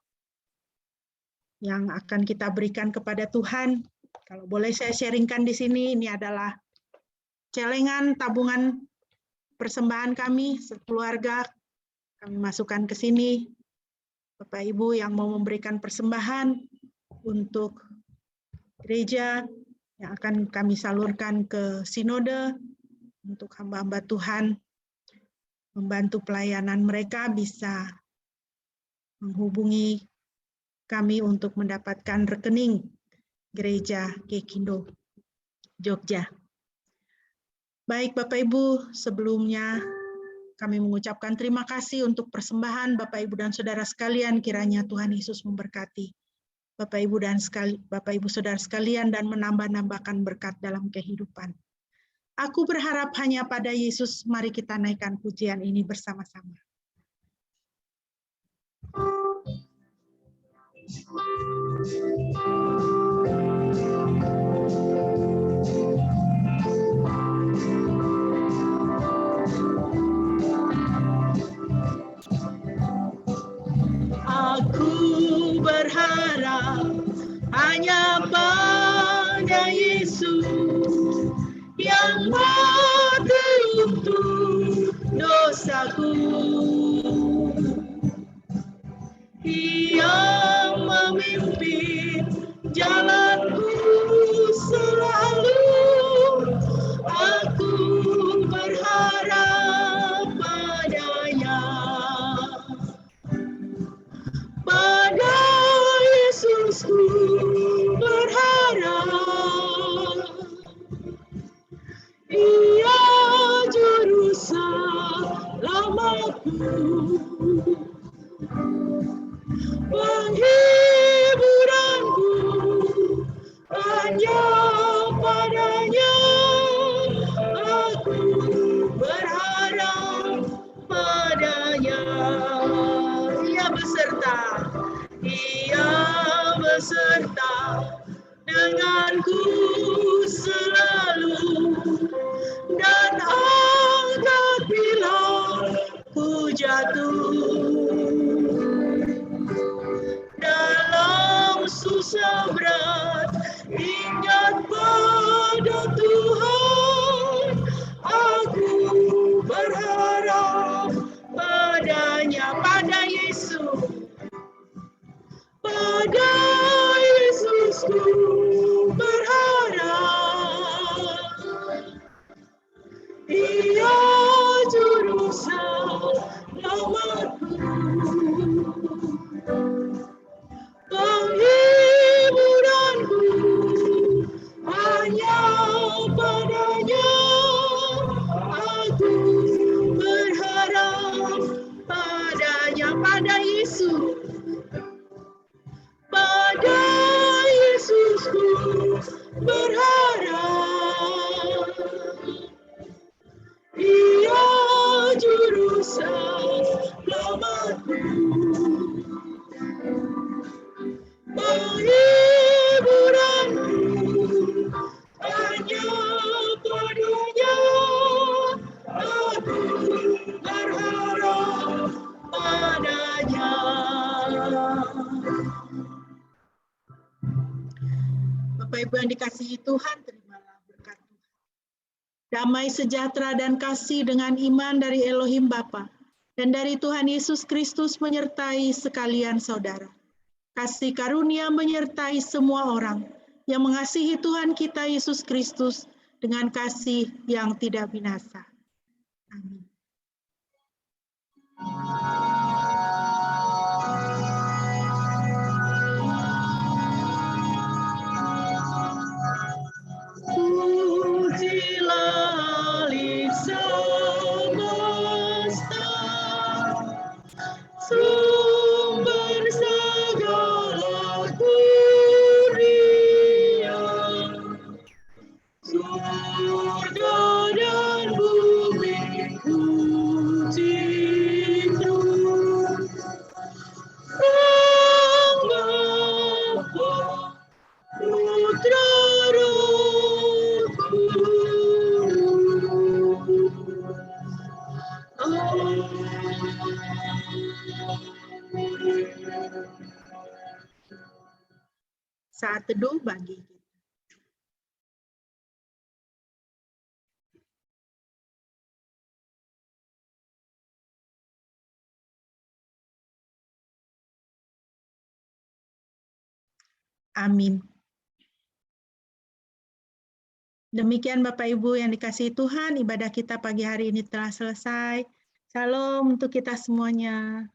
yang akan kita berikan kepada Tuhan. Kalau boleh saya sharingkan di sini, ini adalah celengan tabungan persembahan kami sekeluarga. Kami masukkan ke sini. Bapak Ibu yang mau memberikan persembahan untuk gereja yang akan kami salurkan ke sinode untuk hamba-hamba Tuhan membantu pelayanan mereka, bisa menghubungi kami untuk mendapatkan rekening Gereja Gekindo Jogja. Baik Bapak Ibu, sebelumnya kami mengucapkan terima kasih untuk persembahan Bapak Ibu dan Saudara sekalian, kiranya Tuhan Yesus memberkati Bapak Ibu Saudara sekalian dan menambah-nambahkan berkat dalam kehidupan. Aku berharap hanya pada Yesus, mari kita naikkan pujian ini bersama-sama. Aku berharap hanya pada Yesus yang mati untuk dosaku. Ia memimpin jalanku selalu. Aku berharap padanya. Pada Yesusku berharap. Ia juru selamatku. Penghiburanku hanya padanya. Aku berharap padanya. Ia beserta denganku selalu, dan angkat bila ku jatuh. Dalam susah berat, ingat pada Tuhan. Aku berharap padanya, pada Yesus. Pada Yesusku berharap. Ia juru selamatku. Penghiburanku hanya padanya. Aku berharap padanya, pada Yesus. Pada Yesusku berharap. Ia juru selamatku. Penghiburanku hanya padanya. Aku berharap padanya. Bapak Ibu yang dikasihi Tuhan, terimalah berkat Tuhan. Damai sejahtera dan kasih dengan iman dari Elohim Bapa dan dari Tuhan Yesus Kristus menyertai sekalian saudara. Kasih karunia menyertai semua orang yang mengasihi Tuhan kita Yesus Kristus dengan kasih yang tidak binasa. Amin. Pujilah semesta, sumber segala kurnia, surga dan bumi puji Tuhan. saat teduh bagi kita. Amin. Demikian Bapak Ibu yang dikasihi Tuhan, ibadah kita pagi hari ini telah selesai. Shalom untuk kita semuanya.